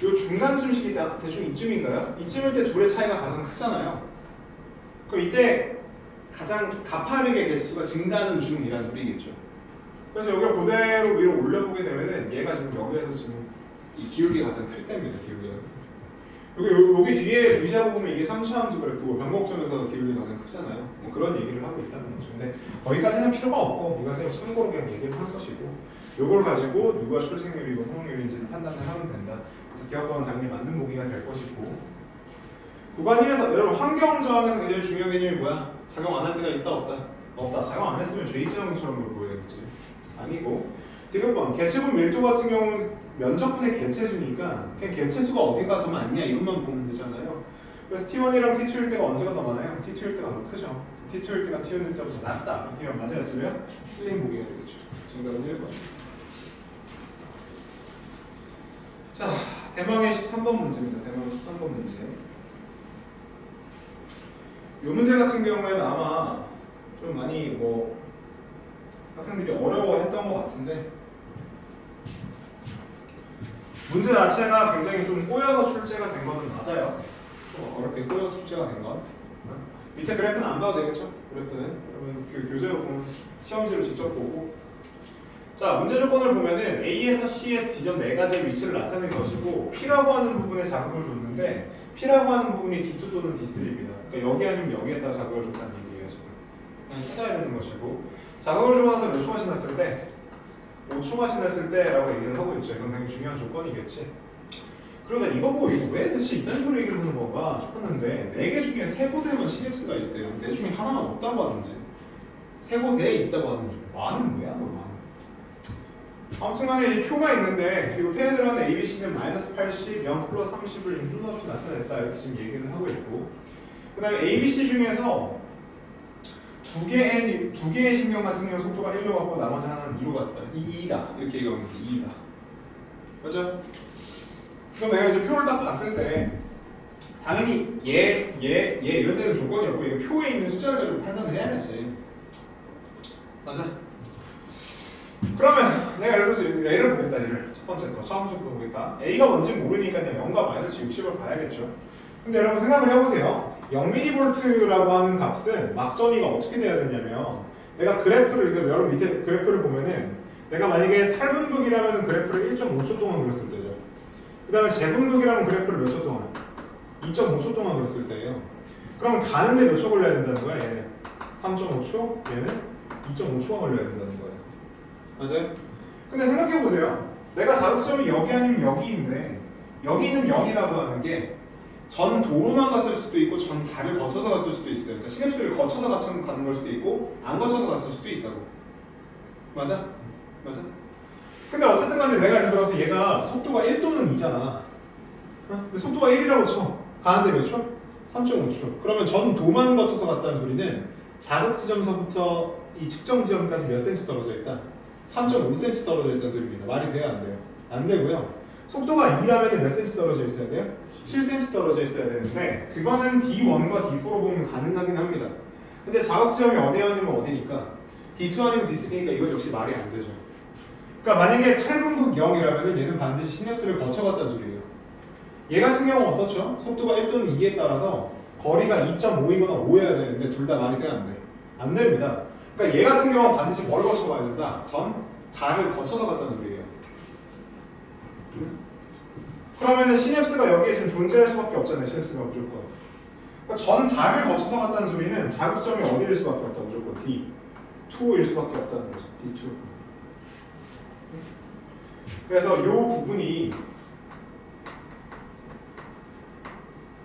이 중간쯤 시기 대충 이쯤인가요? 이쯤일 때 둘의 차이가 가장 크잖아요. 그럼 이때 가장 가파르게 개수가 증가하는 중이라는 소리겠죠. 그래서 여기를 그대로 위로 올려보게 되면은 얘가 지금 여기에서 지금 이 기울기가 가장 클 때입니다. 기울기가 여기 뒤에 무시하고 보면 이게 3차 함수 그래프고 변곡점에서 기울기가 가장 크잖아요. 뭐 그런 얘기를 하고 있다는 거죠. 근데 거기까지는 필요가 없고 이것은 참고로 그냥 얘기를 한 것이고 요걸 가지고 누가 출생률이고 사망률인지를 판단을 하면 된다. 그래서 기억과는 당연히 맞는 보기가 될 것이고 구간 1에서 여러분 환경 저항에서 제일 중요한 개념이 뭐야? 작용 안 할 때가 있다 없다? 없다. 작용 안 했으면 제2저항처럼 보여야겠지. 아니고 디귿번 개체분 밀도 같은 경우는 면적분의 개체수니까 그냥 개체수가 어디가 더 많냐 이것만 보면 되잖아요. 그래서 T1이랑 T2일 때가 언제가 더 많아요? T2일 때가 더 크죠. T2일 때가 T1일 때보다 낮다. 이게 맞아요? 틀려요? 틀린 보기가 되겠죠. 정답은 1번. 자, 대망의 13번 문제입니다. 대망의 13번 문제. 이 문제 같은 경우에는 아마 좀 많이 뭐 학생들이 어려워했던 것 같은데 문제 자체가 굉장히 좀 꼬여서 출제가 된 거는 맞아요. 좀 어렵게 꼬여서 출제가 된 건. 밑에 그래프는 안 봐도 되겠죠? 그래프는 여러분 그 교재로 보면 시험지로 직접 보고. 자, 문제 조건을 보면은 A에서 C의 지점 4가지의 위치를 나타낸 것이고 P라고 하는 부분에 자극을 줬는데 P라고 하는 부분이 D2 또는 D3입니다. 그러니까 여기 아니면 여기에다 자극을 줬다는 얘기예요. 지금 그냥 찾아야 되는 것이고, 자극을 주고 나서 몇 초가 지났을 때? 5초가 지났을 때라고 얘기를 하고 있죠. 이건 굉장히 중요한 조건이겠지. 그러다 이거 보고 이거 왜 대체 이딴 소리 얘기를 하는 건가 싶었는데 4개 중에 3곳에만 시냅스가 있대요. 4 중에 하나만 없다고 하는지 3곳에 있다고 하는지 많은 뭐야? 많은. 아무튼간에 이 표가 있는데 이 표에 들어가는 ABC는 마이너스 80, 0 플러스 30을 순서 없이 나타냈다 이렇게 지금 얘기를 하고 있고, 그 다음에 ABC 중에서 두 개의 신경 같은 경우 속도가 1로 갔고 나머지 하나는 2로 갔다. 2다 이렇게 얘기하면 2다. 맞죠? 그럼 내가 이제 표를 딱 봤을 때 당연히 얘 이런 데는 조건이었고 얘 표에 있는 숫자를 가지고 판단을 해야지. 맞아? 그러면 내가 예를 들어서 얘를 보겠다. 얘를 첫 번째 거 처음 거 보겠다. A가 뭔지 모르니까 0과 마이너스 60을 봐야겠죠. 근데 여러분 생각을 해보세요. 0mV라고 하는 값은 막전이가 어떻게 돼야 되냐면, 내가 그래프를 여러분 밑에 그래프를 보면은 내가 만약에 탈분극이라면 그래프를 1.5초 동안 그렸을 때죠. 그 다음에 재분극이라면 그래프를 몇 초 동안? 2.5초 동안 그렸을 때예요. 그러면 가는데 몇 초 걸려야 된다는 거야? 얘는 3.5초, 얘는 2.5초가 걸려야 된다는 거예요. 맞아요? 근데 생각해보세요. 내가 자극점이 여기 아니면 여기인데 여기는 0이라고 하는 게 전 도로만 갔을 수도 있고 전 달을 거쳐서 갔을 수도 있어요. 그러니까 시냅스를 거쳐서 가는 걸 수도 있고 안 거쳐서 갔을 수도 있다고. 맞아? 맞아? 근데 어쨌든 간에 내가 예를 들어서 얘가 속도가 1 또는 2잖아. 근데 속도가 1이라고 쳐. 가는데 몇 초? 3.5초. 그러면 전 도만 거쳐서 갔다는 소리는 자극 지점서부터 이 측정 지점까지 몇 cm 떨어져 있다? 3.5cm 떨어져 있다는 소리입니다. 말이 돼요? 안 돼요? 안 되고요. 속도가 2라면 몇 cm 떨어져 있어야 돼요? 7cm 떨어져 있어야 되는데 그거는 D1과 D4로 보면 가능하긴 합니다. 근데 자극 지점이 어디 아니면 어디니까 D2 아니면 D3니까 이건 역시 말이 안 되죠. 그러니까 만약에 탈분극 0이라면 얘는 반드시 시냅스를 거쳐갔다는 소리예요. 얘 같은 경우는 어떻죠? 속도가 1 또는 2에 따라서 거리가 2.5이거나 5여야 되는데 둘 다 말이 돼? 안 돼? 안 됩니다. 그러니까 얘 같은 경우는 반드시 뭘 거쳐가야 된다? 전 달을 거쳐서 갔다는 소리예요. 그러면은 시냅스가 여기에 지금 존재할 수밖에 없잖아요. 시냅스가 무조건. 그러니까 전 달을 거쳐서 갔다는 소리는 자극점이 어디일 수밖에 없다. 무조건 D2일 수밖에 없다는 거죠. D2. 그래서 이 부분이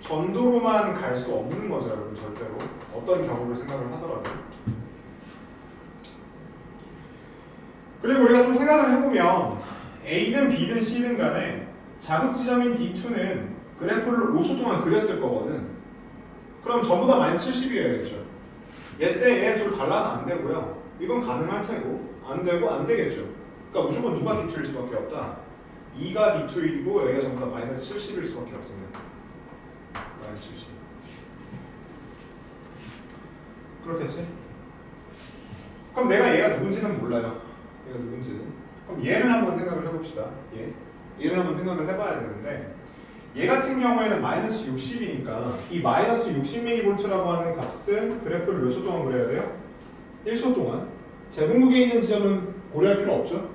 전도로만 갈 수 없는 거죠, 여러분. 절대로. 어떤 경우를 생각을 하더라도. 그리고 우리가 좀 생각을 해보면 A든 B든 C든 간에 자극 지점인 D2는 그래프를 5초 동안 그렸을 거거든. 그럼 전부 다 마이너스 70이어야겠죠. 얘 때 얘 좀 달라서 안 되고요. 이건 가능할 테고 안 되고 안 되겠죠. 그러니까 무조건 누가 D2일 수밖에 없다. 2가 D2이고 여기가 전부 다 마이너스 70일 수밖에 없습니다. 마이너스 70. 그렇겠지? 그럼 내가 얘가 누군지는 몰라요. 얘가 누군지는. 그럼 얘를 한번 생각을 해봅시다. 얘를 한번 생각을 해봐야 되는데 얘 같은 경우에는 마이너스 60이니까 이 마이너스 60mV라고 하는 값은 그래프를 몇 초 동안 그려야 돼요? 1초 동안. 재분극에 있는 지점은 고려할 필요 없죠?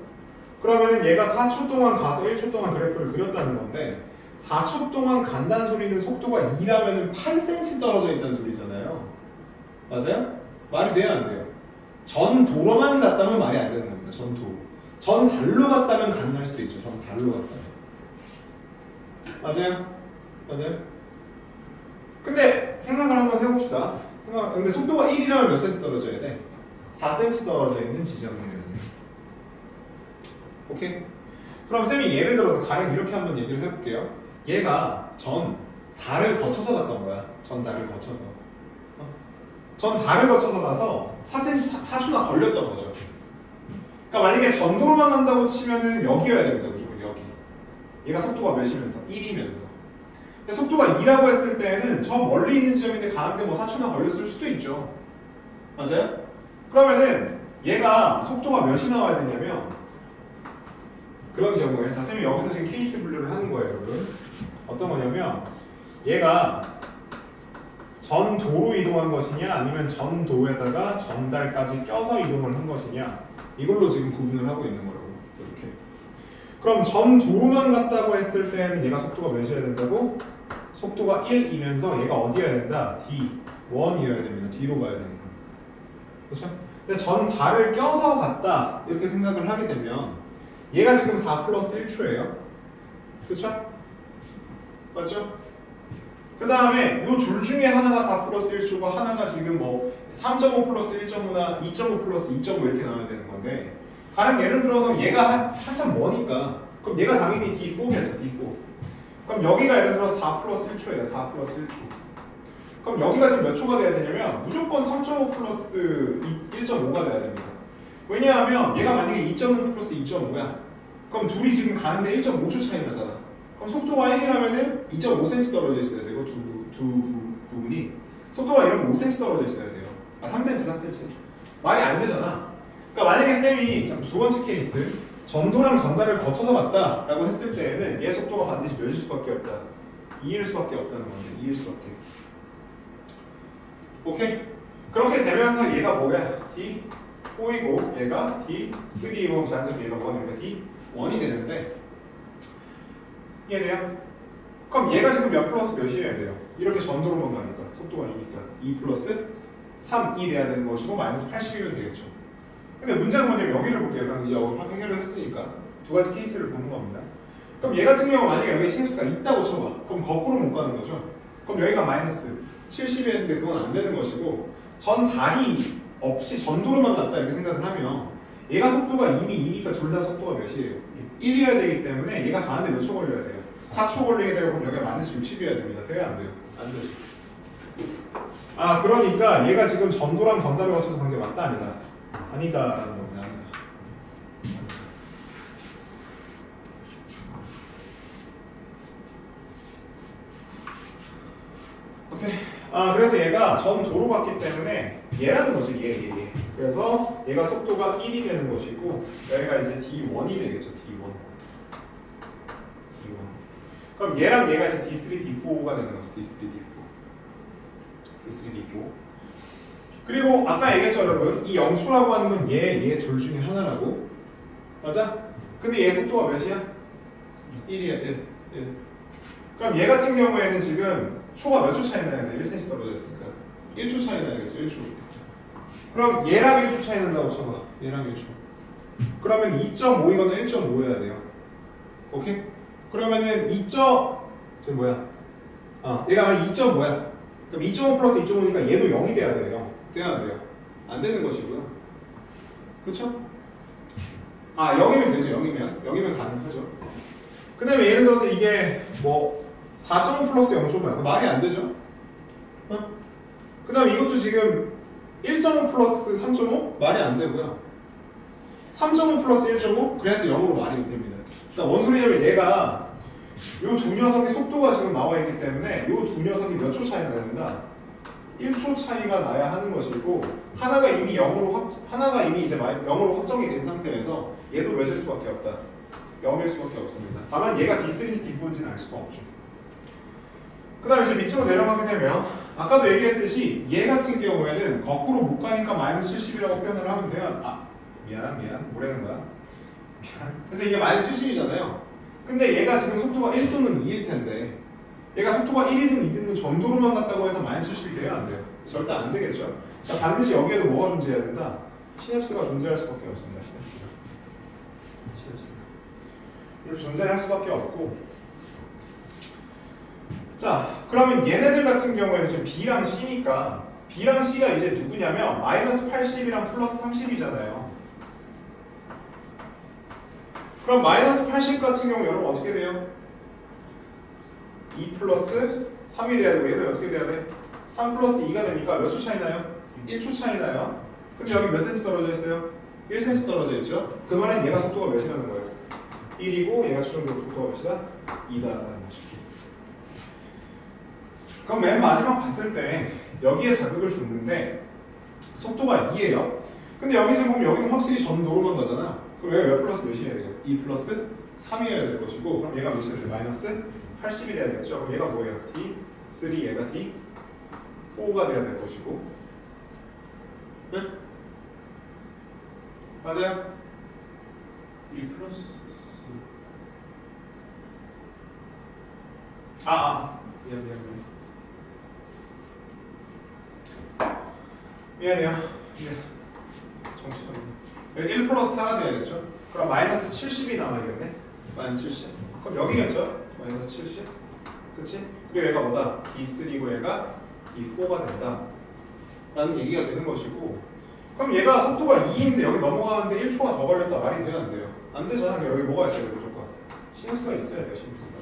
그러면은 얘가 4초 동안 가서 1초 동안 그래프를 그렸다는 건데 4초 동안 간다는 소리는 속도가 2라면 8cm 떨어져 있다는 소리잖아요. 맞아요? 말이 돼요? 안 돼요? 전 도로만 갔다면 말이 안 되는 겁니다. 전 도로. 전 달로 갔다면 가능할 수도 있죠. 전 달로 갔다면. 맞아요? 맞아요? 근데 생각을 한번 해봅시다. 근데 속도가 1이라면 몇 cm 떨어져야 돼? 4cm 떨어져 있는 지점이에요. 오케이? 그럼 쌤이 예를 들어서 가령 이렇게 한번 얘기를 해볼게요. 얘가 전 달을 거쳐서 갔던 거야. 전 달을 거쳐서. 전 달을 거쳐서 가서 4cm, 4초나 걸렸던 거죠. 그러니까 만약에 전도로만 간다고 치면은 여기여야 됩니다. 무조건 여기. 얘가 속도가 몇이면서? 1이면서. 근데 속도가 2라고 했을 때는 저 멀리 있는 지점인데 가는데 뭐 4초나 걸렸을 수도 있죠. 맞아요? 그러면은 얘가 속도가 몇이 나와야 되냐면 그런 경우에 자 쌤이 여기서 지금 케이스 분류를 하는 거예요, 여러분. 어떤 거냐면 얘가 전도로 이동한 것이냐 아니면 전도에다가 전달까지 껴서 이동을 한 것이냐 이걸로 지금 구분을 하고 있는 거라고. 이렇게. 그럼 전도로만 갔다고 했을 때는 얘가 속도가 몇이어야 된다고? 속도가 1이면서 얘가 어디여야 된다? D1이어야 됩니다. 뒤로 가야 되는 거. 그렇죠? 근데 전달을 껴서 갔다 이렇게 생각을 하게 되면 얘가 지금 4 플러스 1초예요. 그렇죠? 맞죠? 그 다음에 이 둘 중에 하나가 4 플러스 1초고 하나가 지금 뭐 3.5 플러스 1.5나 2.5 플러스 2.5 이렇게 나와야 되는 건데 가령 예를 들어서 얘가 한참 머니까 그럼 얘가 당연히 D4겠죠. D4. 그럼 여기가 예를 들어서 4 플러스 1초예요. 4 플러스 1초. 그럼 여기가 지금 몇 초가 돼야 되냐면 무조건 3.5 플러스 1.5가 돼야 됩니다. 왜냐하면 얘가 만약에 2.5 플러스 2.5야. 그럼 둘이 지금 가는데 1.5초 차이 나잖아. 그럼 속도가 1이라면은 2.5cm 떨어져 있어야 되고 두 부분이 속도가 이러면 5cm 떨어져 있어야 돼요. 아 3cm. 말이 안 되잖아. 그러니까 만약에 쌤이 두 번째 케이스 전도랑 전달을 거쳐서 갔다라고 했을 때에는 얘 속도가 반드시 몇일 수밖에 없다. 2일 수밖에 없다는 건데 2일 수밖에. 오케이? 그렇게 되면서 얘가 뭐야? D4이고 얘가 D3이고 자연스럽게 얘가 1이니까 D1이 되는데 이해돼요? 그럼 얘가 지금 몇 플러스 몇이어야 돼요? 이렇게 전도로만 가니까 속도가 2니까 2 플러스 3이 돼야 되는 것이고 마이너스 80이면 되겠죠. 근데 문제는 뭐냐면 여기를 볼게요. 여기 해결을 했으니까 두 가지 케이스를 보는 겁니다. 그럼 얘 같은 경우 만약에 여기 시누스가 있다고 쳐봐. 그럼 거꾸로 못 가는 거죠. 그럼 여기가 마이너스 70이었는데 그건 안 되는 것이고 전달이 없이 전도로만 갔다 이렇게 생각을 하면 얘가 속도가 이미 2니까 둘 다 속도가 몇이에요? 1이어야 되기 때문에 얘가 가는데 몇 초 걸려야 돼요? 4초 걸리게 되고 그럼 여기가 마이너스 60이어야 됩니다. 돼요? 안 돼요? 안 되죠. 아 그러니까 얘가 지금 전도랑 전달을 거쳐서 간 게 맞다 아니다? 아니다라는 겁니다. 아니다. 오케이. 아 그래서 얘가 전도로 갔기 때문에 얘라는 거죠. 얘. 그래서 얘가 속도가 1이 되는 것이고 여기가 이제 D1이 되겠죠. D1. 그럼 얘랑 얘가 이제 D3, D4가 되는 거죠. D3, D4. 그리고 아까 얘기했죠 여러분. 이 0초라고 하는 건 얘 둘 중에 하나라고. 맞아? 근데 얘 속도가 몇이야? 1이야. 1. 그럼 얘 같은 경우에는 지금 초가 몇 초 차이 나야 돼? 1cm 떨어졌으니까 1초 차이 나야겠죠. 1초. 그럼 얘랑 1초 차이 난다고 쳐봐. 얘랑 1초. 그러면 2.5이거나 1.5여야 돼요. 오케이? 그러면은 2. 지금 뭐야? 얘가 2.5야. 그럼 2.5 플러스 2.5니까 얘도 0이 돼야 돼요. 돼야 안 돼요? 안 되는 것이고요. 그쵸? 0이면 되죠. 0이면 가능하죠. 그 다음에 예를 들어서 이게 뭐 4.5 플러스 0.5야. 말이 안 되죠? 그 다음에 이것도 지금 1.5 플러스 3.5? 말이 안 되고요. 3.5 플러스 1.5? 그래야지 0으로 말이 됩니다. 그러니까 뭔 소리냐면 얘가 요 두 녀석의 속도가 지금 나와 있기 때문에 요 두 녀석이 몇 초 차이 나야 된다? 1초 차이가 나야 하는 것이고 하나가 이미 이제 0으로 확정이 된 상태에서 얘도 몇일 수밖에 없다. 0일 수밖에 없습니다. 다만 얘가 D3인지 D4인지는 알 수가 없죠. 그 다음에 이제 밑으로 내려가게 되면 아까도 얘기했듯이 얘 같은 경우에는 거꾸로 못 가니까 마이너스 70이라고 표현을 하면 돼요. 미안. 뭐라는 거야? 미안. 그래서 이게 마이너스 70이잖아요. 근데 얘가 지금 속도가 1 또는 2일 텐데 얘가 속도가 1이든 2든 전도로만 갔다고 해서 마이너스 70이 돼야 안 돼요. 절대 안 되겠죠. 자, 반드시 여기에도 뭐가 존재해야 된다? 시냅스가 존재할 수밖에 없습니다. 시냅스가. 이렇게 존재할 수밖에 없고 자, 그러면 얘네들 같은 경우에는 지금 B랑 C니까 B랑 C가 이제 누구냐면 마이너스 80이랑 플러스 30이잖아요. 그럼 마이너스 80 같은 경우 여러분 어떻게 돼요? 2 플러스 3이 돼야 되고 얘들 어떻게 돼야 돼? 3 플러스 2가 되니까 몇 초 차이 나요? 1초 차이 나요. 근데 여기 몇 cm 떨어져 있어요? 1cm 떨어져 있죠? 그 말은 얘가 속도가 몇이라는 거예요? 1이고 얘가 추정적으로 속도가 몇이다? 2다라는 거죠. 그럼 맨 마지막 봤을 때 여기에 자극을 줬는데 속도가 2예요. 근데 여기 지금 보면 여기는 확실히 전도로만 가잖아. 그럼 얘가 몇 플러스 몇이어야 돼요? 2 플러스 3이어야 될 것이고 그럼 얘가 몇이어야 돼요? 마이너스 80이 돼야겠죠? 그럼 얘가 뭐예요? D3 얘가 D4 4가 돼야 될 것이고. 네? 맞아요? 1 플러스 미안해요. 정신없네. 여기 1 플러스 4가 돼야겠죠? 그럼 마이너스 70이 남아야겠네. 마이너스 70. 그럼 여기겠죠? 마이너스 70. 그치? 그리고 얘가 뭐다? D3고 얘가 D4가 된다. 라는 얘기가 되는 것이고, 그럼 얘가 속도가 2인데 여기 넘어가는데 1초가 더 걸렸다. 말이 돼요? 안 돼요? 안 되잖아. 여기 뭐가 있어야 돼요? 무조건 시놉스가 있어야 돼요. 시놉스가.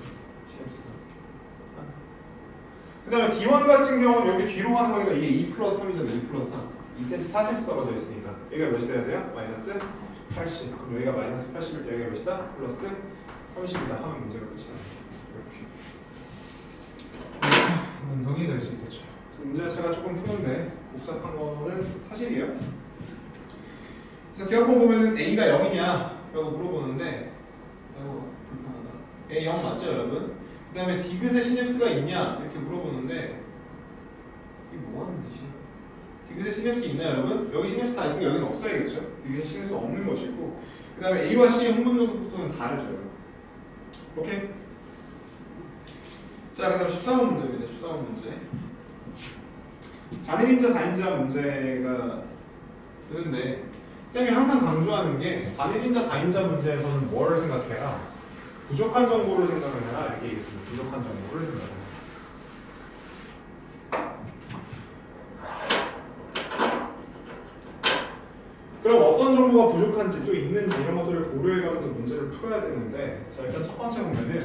그 다음에 D1 같은 경우는 여기 뒤로 가는 거니까 이게 2 플러스 3이잖아요. 2 플러스 3. 2cm, 4cm 떨어져 있으니까 여기가 몇이 돼야 돼요? 마이너스 80. 그럼 여기가 마이너스 80일 때 여기가 몇이다? 플러스 30이다 하면 문제가 끝이 나요. 이렇게 완성이 될 수 있겠죠. 그래서 문제 자체가 조금 푸는데 복잡한 거는 사실이에요. 그래서 기억법 보면은 A가 0이냐 라고 물어보는데 불편하다. A 0 맞죠 여러분? 그 다음에 디귿의 시냅스가 있냐 이렇게 물어보는데 이게 뭐하는 짓이야? 디귿의 시냅스 있나요 여러분? 여기 시냅스 다 있으니까 여기는 없어야겠죠? 디귿의 시냅스 없는 것이고, 그 다음에 A와 C의 흥분정도 속도는 다르죠. 오케이? 자, 그 다음 13번 문제입니다. 13번 문제. 단일인자 다인자 문제가 되는데 쌤이 항상 강조하는 게 단일인자 다인자 문제에서는 뭘 생각해라? 부족한 정보를 생각을 해라 이렇게 얘기했습니다. 부족한 정보를 생각해라. 그럼 어떤 정보가 부족한지 또 있는지 이런 것들을 고려해가면서 문제를 풀어야 되는데, 자 일단 첫 번째 보면은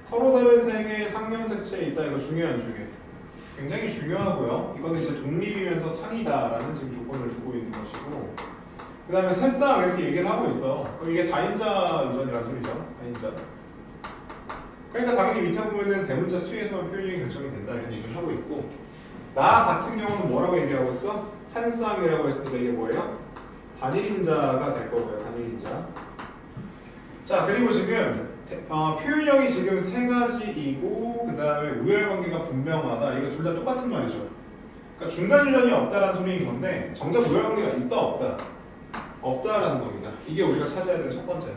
서로 다른 세 개의 상념색체에 있다. 이거 중요한 중에 굉장히 중요하고요. 이거는 이제 독립이면서 상이다라는 지금 조건을 주고 있는 것이고, 그 다음에 새쌍 이렇게 얘기를 하고 있어. 그럼 이게 다인자 유전이라는 소리죠. 다인자. 그러니까 당연히 밑에 보면은 대문자 수에서만 표현이 결정이 된다 이런 얘기를 하고 있고, 나 같은 경우는 뭐라고 얘기하고 있어? 한 쌍이라고 했으니까 이게 뭐예요? 단일인자가 될 거고요. 단일인자. 자 그리고 지금 표현형이 지금 세 가지이고, 그 다음에 우열관계가 분명하다. 이거 둘 다 똑같은 말이죠. 그러니까 중간 유전이 없다라는 소리인 건데 정작 우열관계가 있다 없다? 없다라는 겁니다. 이게 우리가 찾아야 되는 첫 번째.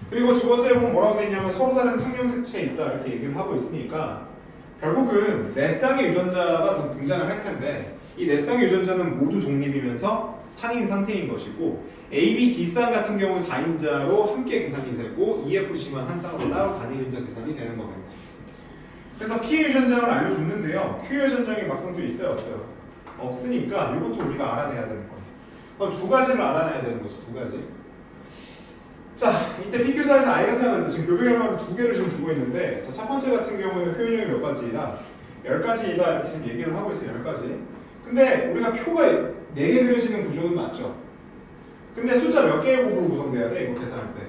그리고 두 번째 보면 뭐라고 되어 있냐면 서로 다른 상념색체에 있다 이렇게 얘기를 하고 있으니까 결국은 네 쌍의 유전자가 등장을 할 텐데, 이 네 쌍의 유전자는 모두 독립이면서 상인 상태인 것이고, A, B, D 쌍 같은 경우는 다인자로 함께 계산이 되고 EFC만 한 쌍으로 따로 단일인자 계산이 되는 겁니다. 그래서 P의 유전자를 알려줬는데요. Q의 유전자에 막상 또 있어요 없어요? 없으니까 이것도 우리가 알아내야 되는 거예요. 그럼 두 가지를 알아내야 되는 거죠. 두 가지. 자, 이때 PQ사에서 I가 태어날 때 지금 교배 결과를 두 개를 지금 주고 있는데, 자, 첫 번째 같은 경우는 표현형이 몇 가지이다? 10가지이다 이렇게 지금 얘기를 하고 있어요. 10가지. 근데 우리가 표가 4개 그려지는 구조는 맞죠? 근데 숫자 몇 개의 곱으로 구성돼야 돼? 이거 계산할 때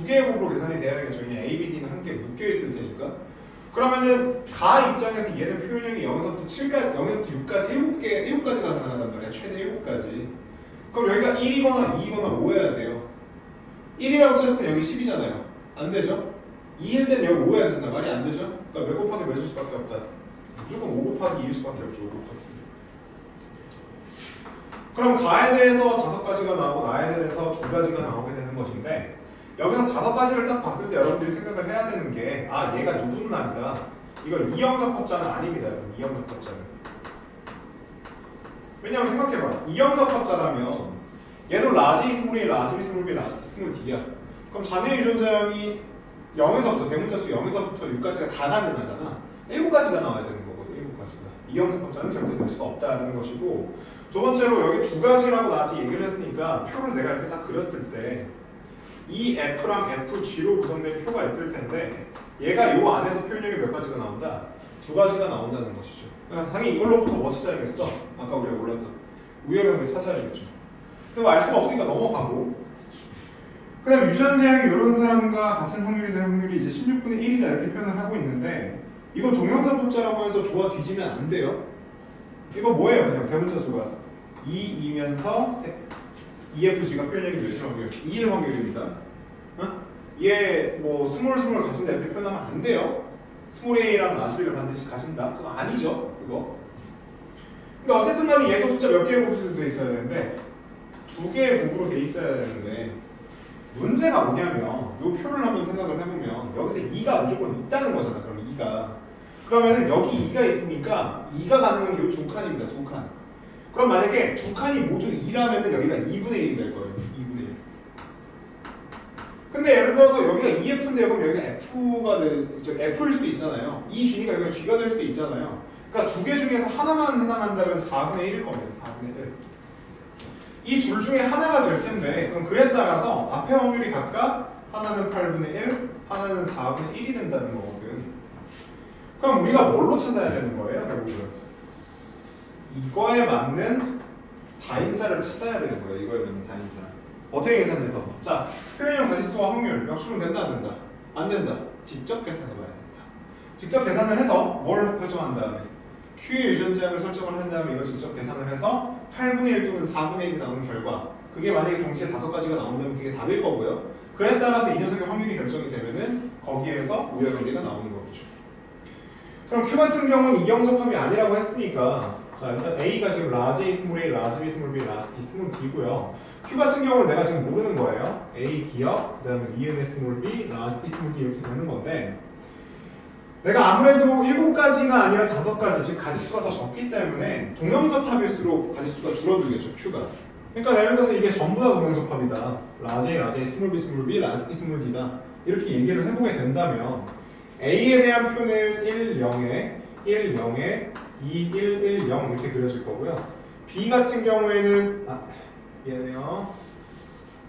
2개의 곱으로 계산이 돼야겠죠. 그냥 A, B, D는 함께 묶여있을 테니까. 그러면은 가 입장에서 얘는 표현형이 0에서부터 7까지, 0에서부터 6까지 7가지가 가능하단 말이야. 최대 7가지. 그럼 여기가 1이거나 2이거나 5여야 돼요. 1이라고 쳤을 때 여기 10이잖아요. 안 되죠? 2일 땐 여기 5여야 되잖아. 말이 안 되죠? 그러니까 몇 곱하기 몇일 수밖에 없다. 무조건 5 곱하기 2일 수밖에 없죠. 5 곱하기. 그럼 가에 대해서 5가지가 나오고 나에 대해서 2가지가 나오게 되는 것인데, 여기서 5가지를 딱 봤을 때 여러분들이 생각을 해야 되는 게, 아 얘가 누구는 아니다. 이걸 이형적합자는 아닙니다. 여러분. 이형적합자는. 왜냐면 생각해봐. 이형적합자라면 얘도 라지 스몰 A, 라지 스몰 B, 라지 스몰 D야. 그럼 자네 유전자형이 0에서부터 대문자 수 0에서부터 6까지가 다 가능하잖아. 7가지가 나와야 되는 거거든. 7가지가. 이형적합자는 절대 될 수가 없다는 것이고, 두 번째로 여기 2가지라고 나한테 얘기를 했으니까 표를 내가 이렇게 딱 그렸을 때 이 F랑 FG로 구성된 표가 있을 텐데, 얘가 이 안에서 표현형이 몇 가지가 나온다? 2가지가 나온다는 것이죠. 그러니까 당연히 이걸로부터 뭐 찾아야겠어? 아까 우리가 몰랐던 우열관계 찾아야겠죠. 근데 뭐 알 수가 없으니까 넘어가고, 그 다음 유전자형이 이런 사람과 같은 확률이 될 확률이 이제 16분의 1이다 이렇게 표현을 하고 있는데, 이거 동형자법자라고 해서 조화 뒤지면 안 돼요. 이거 뭐예요? 그냥 대문자 수가 2이면서 EFG가 표현형이 몇일 확률? 2일 확률입니다. 얘 뭐 스몰 가신다 이렇게 표현하면 안 돼요. 스몰 A랑 라지 B를 반드시 가신다? 그거 아니죠. 그거 근데 어쨌든 간에 얘도 숫자 몇 개의 곱으로 돼 있어야 되는데 2개의 곱으로 돼 있어야 되는데 문제가 뭐냐면 요 표를 한번 생각을 해보면 여기서 2가 무조건 있다는 거잖아. 그럼 2가 그러면은 여기 2가 있으니까 2가 가능한 게 요 두 칸입니다. 두 칸. 그럼 만약에 두 칸이 모두 2라면은 여기가 2분의 1이 될 거예요. 2분의 1. 근데 예를 들어서 여기가 EF인데 그럼 여기가 F일 수도 있잖아요. G니까 여기가 G가 될 수도 있잖아요. 그러니까 두 개 중에서 하나만 해당한다면 4분의 1일 겁니다. 4분의 1. 이 둘 중에 하나가 될 텐데 그럼 그에 따라서 앞에 확률이 각각 하나는 8분의 1, 하나는 4분의 1이 된다는 거거든. 그럼 우리가 뭘로 찾아야 되는 거예요? 결국은 이거에 맞는 다인자를 찾아야 되는 거예요. 이거에 맞는 다인자. 어떻게 계산해서? 자, 표현형 가지수와 확률 역수는 된다 안 된다? 안 된다. 직접 계산해 봐야 된다. 직접 계산을 해서 뭘 표정한 다음에 Q의 유전자를 설정을 한 다음에 이걸 직접 계산을 해서 8분의 1 또는 4분의 1이 나오는 결과 그게 만약에 동시에 5가지가 나온다면 그게 답일 거고요. 그에 따라서 이 녀석의 확률이 결정이 되면은 거기에서 우연관계가 나오는 거겠죠. 그럼 Q 같은 경우는 이형적합이 아니라고 했으니까 자 일단 A가 지금 라지 A, 스몰 A, 라지 B, 스몰 B, 라지 D, 스몰 D고요. Q 같은 경우는 내가 지금 모르는 거예요. A 기억, 그 다음에 니은의 스몰 B, 라지 B, 스몰 D 이렇게 되는 건데 내가 아무래도 7가지가 아니라 5가지, 즉 가지수가 더 적기 때문에 동형접합일수록 가지수가 줄어들겠죠, Q가. 그러니까 예를 들어서 이게 전부 다 동형접합이다. 라지 A, 라지 A, 스몰 B, 스몰 B, 라지 D, 스몰 D다. 이렇게 얘기를 해보게 된다면 A에 대한 표는 1, 0에 1, 0에 2, 1, 1, 0 이렇게 그려질 거고요. B 같은 경우에는 미안해요.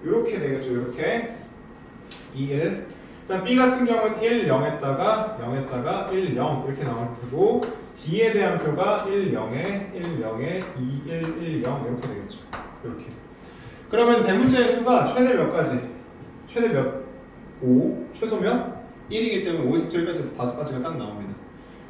이렇게 되겠죠. 이렇게 2, 1. 일단 B 같은 경우는 1, 0에다가 0에다가 1, 0 이렇게 나올 테고 D에 대한 표가 1, 0에 1, 0에 2, 1, 1, 0 이렇게 되겠죠. 이렇게. 그러면 대문자의 수가 최대 몇 가지? 최대 몇? 5. 최소면 1이기 때문에 5에서 7까지 해서 5가지가 딱 나옵니다.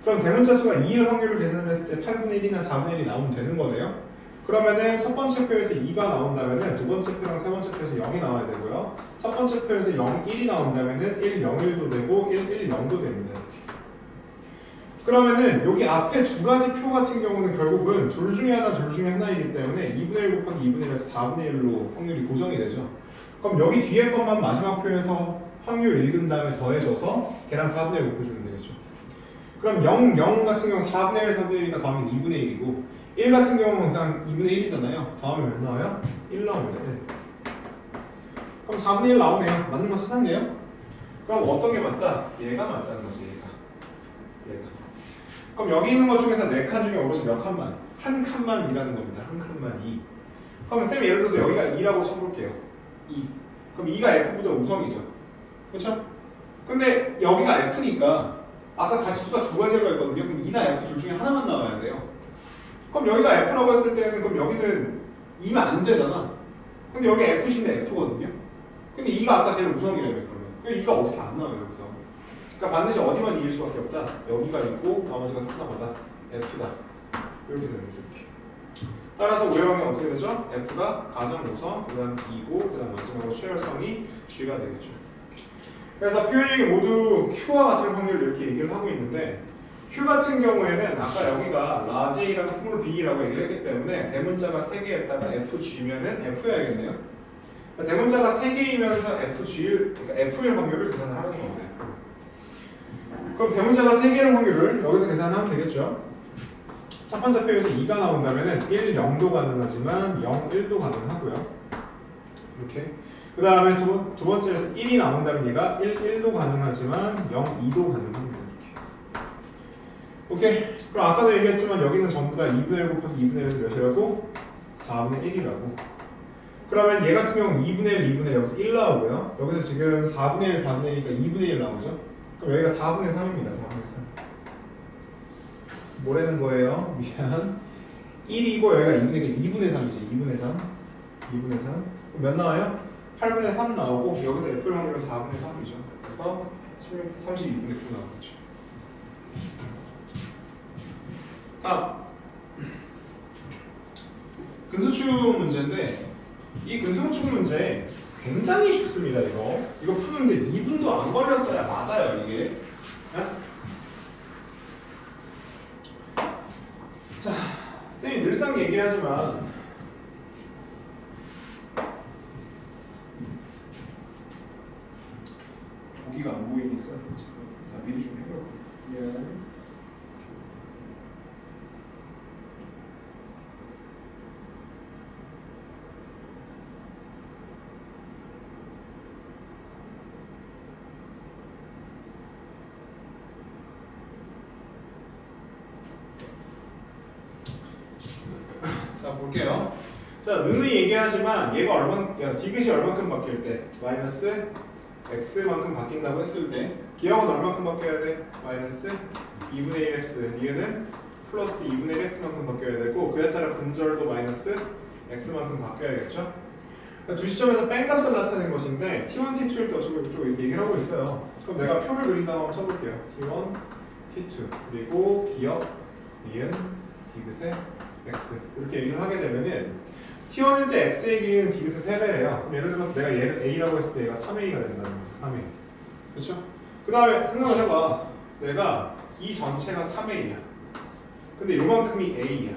그럼 대문자 수가 2일 확률을 계산을 했을 때 8분의 1이나 4분의 1이 나오면 되는 거네요. 그러면은 첫 번째 표에서 2가 나온다면은 두 번째 표랑 세 번째 표에서 0이 나와야 되고요. 첫 번째 표에서 0, 1이 나온다면은 1, 0, 1도 되고 1, 1, 0도 됩니다. 그러면은 여기 앞에 두 가지 표 같은 경우는 결국은 둘 중에 하나이기 때문에 2분의 1 곱하기 2분의 1에서 4분의 1로 확률이 고정이 되죠. 그럼 여기 뒤에 것만 마지막 표에서 확률 읽은 다음에 더해줘서 걔랑 4분의 1 곱해주면 되겠죠. 그럼 0, 0 같은 경우 4분의 1, 4분의 1이니까 더하면 2분의 1이고 1 같은 경우는 그냥 2분의 1이잖아요. 더하면 몇 나와요? 1 나옵니다. 1. 그럼 4분의 1 나오네요. 맞는 거 찾았네요. 그럼 어떤 게 맞다? 얘가 맞다는 거지. 얘가. 그럼 여기 있는 것 중에서 4칸 중에 오로지 몇 칸만? 한 칸만 2라는 겁니다. 한 칸만 2. 그럼 쌤이 예를 들어서 여기가 2라고 쳐볼게요. 2. 그럼 2가 F보다 우성이죠. 그렇죠? 근데 여기가 F니까 아까 가지수가 두 가지로 했거든요. 그럼 2나 F 둘 중에 하나만 나와야 돼요. 그럼 여기가 F라고 했을 때는 그럼 여기는 2면 안 되잖아. 근데 여기 F신데 F거든요. 근데 2가 아까 제일 우성이라며 그러면 2가 어떻게 안 나와요 여기서. 그러니까 반드시 어디만 2일 수밖에 없다. 여기가 있고 나머지가 3나마다 F다. 이렇게 되는 거죠. 이렇게. 따라서 우려형이 어떻게 되죠? F가 가장 우성, 그 다음 2고 그 다음 마지막으로 최열성이 G가 되겠죠. 그래서 표현이 모두 Q와 같은 확률을 이렇게 얘기를 하고 있는데 Q 같은 경우에는 아까 여기가 라지 A랑 스몰 B라고 얘기를 했기 때문에 대문자가 3개에다가 FG면은 F여야겠네요. 그러니까 대문자가 3개이면서 FG일, 그러니까 F일 확률을 계산을 하는 겁니다. 그럼 대문자가 3개의 확률을 여기서 계산하면 되겠죠. 첫 번째 표에서 2가 나온다면은 1, 0도 가능하지만 0, 1도 가능하고요. 이렇게. 그 다음에 두 번째에서 1이 나온다면 얘가 1, 1도 가능하지만 0, 2도 가능합니다. 오케이. 그럼 아까도 얘기했지만 여기는 전부 다 2분의 1 곱하기 2분의 1에서 몇이라고? 4분의 1이라고. 그러면 얘 같은 경우는 2분의 1, 2분의 1 여기서 1 나오고요. 여기서 지금 4분의 1, 4분의 1이니까 2분의 1 나오죠. 그럼 여기가 4분의 3입니다. 4분의 3. 뭐라는 거예요? 미안. 1이고 여기가 2분의 3이지. 2분의 3. 2분의 3. 그럼 몇 나와요? 8분의 3 나오고 여기서 F의 확률은 4분의 3이죠. 그래서 32분의 9 나오겠죠. 다음 근수축 문제인데 이 근수축 문제 굉장히 쉽습니다. 이거 푸는데 2분도 안 걸렸어야 맞아요. 이게 자, 쌤이 늘 얘기하지만 보기가 안 보이니까 지금 미리 좀 해볼게요. 미안. 자 볼게요. 자 누누이 얘기하지만 얘가 디귿이 얼만큼 바뀔 때 마이너스 x만큼 바뀐다고 했을 때 기억은 얼만큼 바뀌어야 돼? 마이너스 2분의 1x 니은은 플러스 2분의 1x만큼 바뀌어야 되고 그에 따라 근절도 마이너스 x만큼 바뀌어야겠죠? 그러니까 두 시점에서 뺀값을 나타낸 것인데 t1, t2일 때 어차피 이쪽 얘기를 하고 있어요. 그럼 내가 표를 그린다고 한번 쳐볼게요. t1, t2 그리고 기억, 니은, 디귿의 x 이렇게 얘기를 하게 되면은 t1일 때 x의 길이는 디귿의 3배래요. 그럼 예를 들어서 내가 얘를 a라고 했을 때 얘가 3a가 된다는 거죠. 3a. 그렇죠? 그 다음에 생각을 해봐. 내가 이 전체가 3a야. 근데 요만큼이 a야.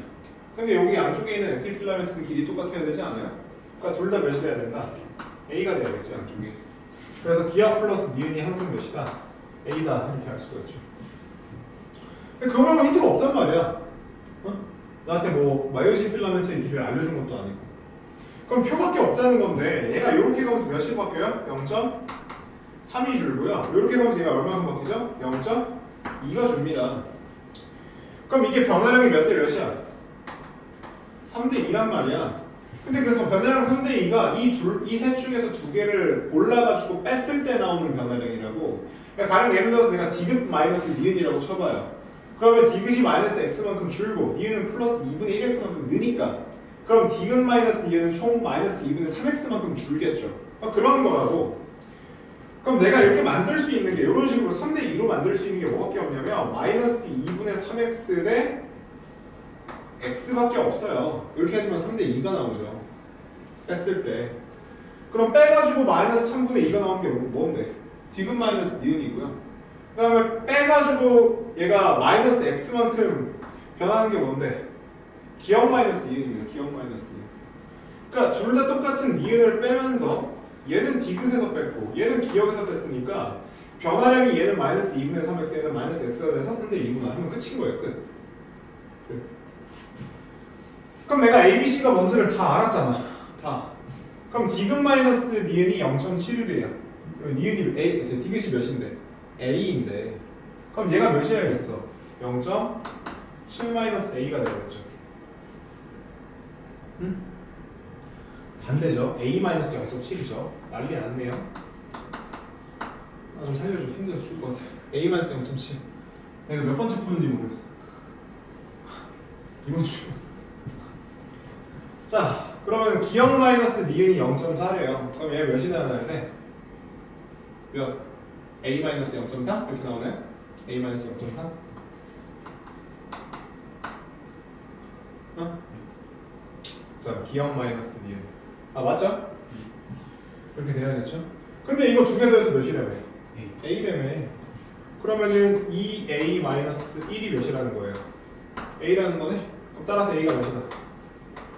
근데 여기 안쪽에 있는 액티브 필라멘트는 길이 똑같아야 되지 않아요? 그러니까 둘 다 몇이 돼야 된다? a가 돼야겠죠, 안쪽에. 그래서 기억 플러스 니은이 항상 몇이다? a다 이렇게 알 수가 있죠. 근데 그거는 힌트가 없단 말이야. 나한테 뭐 마이오신 필라멘트의 길이를 알려준 것도 아니고. 그럼 표밖에 없다는 건데 얘가 이렇게 가면서 몇이 바뀌어요? 0.3이 줄고요. 이렇게 가면서 얘가 얼마큼 바뀌죠? 0.2가 줍니다. 그럼 이게 변화량이 몇 대 몇이야? 3대 2란 말이야. 근데 그래서 변화량 3대 2가 이 셋 중에서 두 개를 골라가지고 뺐을 때 나오는 변화량이라고. 그러니까 가령 예를 들어서 내가 디귿 마이너스 니은이라고 쳐봐요. 그러면 디귿이 마이너스 x만큼 줄고 니은은 플러스 2분의 1x만큼 느니까 그럼 디귿 마이너스 니은은 총 마이너스 2분의 3x만큼 줄겠죠. 그런 거라고. 그럼 내가 이렇게 만들 수 있는 게 이런 식으로 3대 2로 만들 수 있는 게 뭐밖에 없냐면 마이너스 2분의 3x 대 x밖에 없어요. 이렇게 하시면 3대 2가 나오죠. 뺐을 때. 그럼 빼가지고 마이너스 3분의 2가 나오는 게 뭔데? 디귿 마이너스 니은이고요. 그 다음에 빼가지고 얘가 마이너스 x만큼 변하는 게 뭔데? 기억 마이너스 니은입니다. 기억 마이너스 니은. 그러니까 둘 다 똑같은 니은을 빼면서 얘는 디귿에서 뺐고 얘는 기억에서 뺐으니까 변화량이 얘는 마이너스 2분의 3x 얘는 마이너스 x가 돼서 3대 2구나 하면 끝인 거예요. 끝. 그럼 내가 ABC가 뭔지를 다 알았잖아. 다. 그럼 디귿 마이너스 니은이 0.71이에요. 니은이 디귿이 몇인데? a인데 그럼 얘가 몇이어야겠어? 0.7-a가 되겠죠. 응? 반대죠. a-0.7이죠. 난리 났네요. 나 좀 살려줘. 힘들어서 죽을 것 같아. a-0.7 내가 몇 번째 푸는지 모르겠어. 이번 주. 자 그러면 기억 마이너스 니은이 0.4래요. 그럼 얘 몇이 나와야 돼? 몇? a-0.4? 이렇게 나오나요? a-0.4? 자, 기억 마이너스 니은. 아, 맞죠? 이렇게 돼야겠죠? 근데 이거 두 개 더해서 몇이라며? a라며. 그러면은 2a-1이 몇이라는 거예요? a라는 거네? 그럼 따라서 a가 몇이다?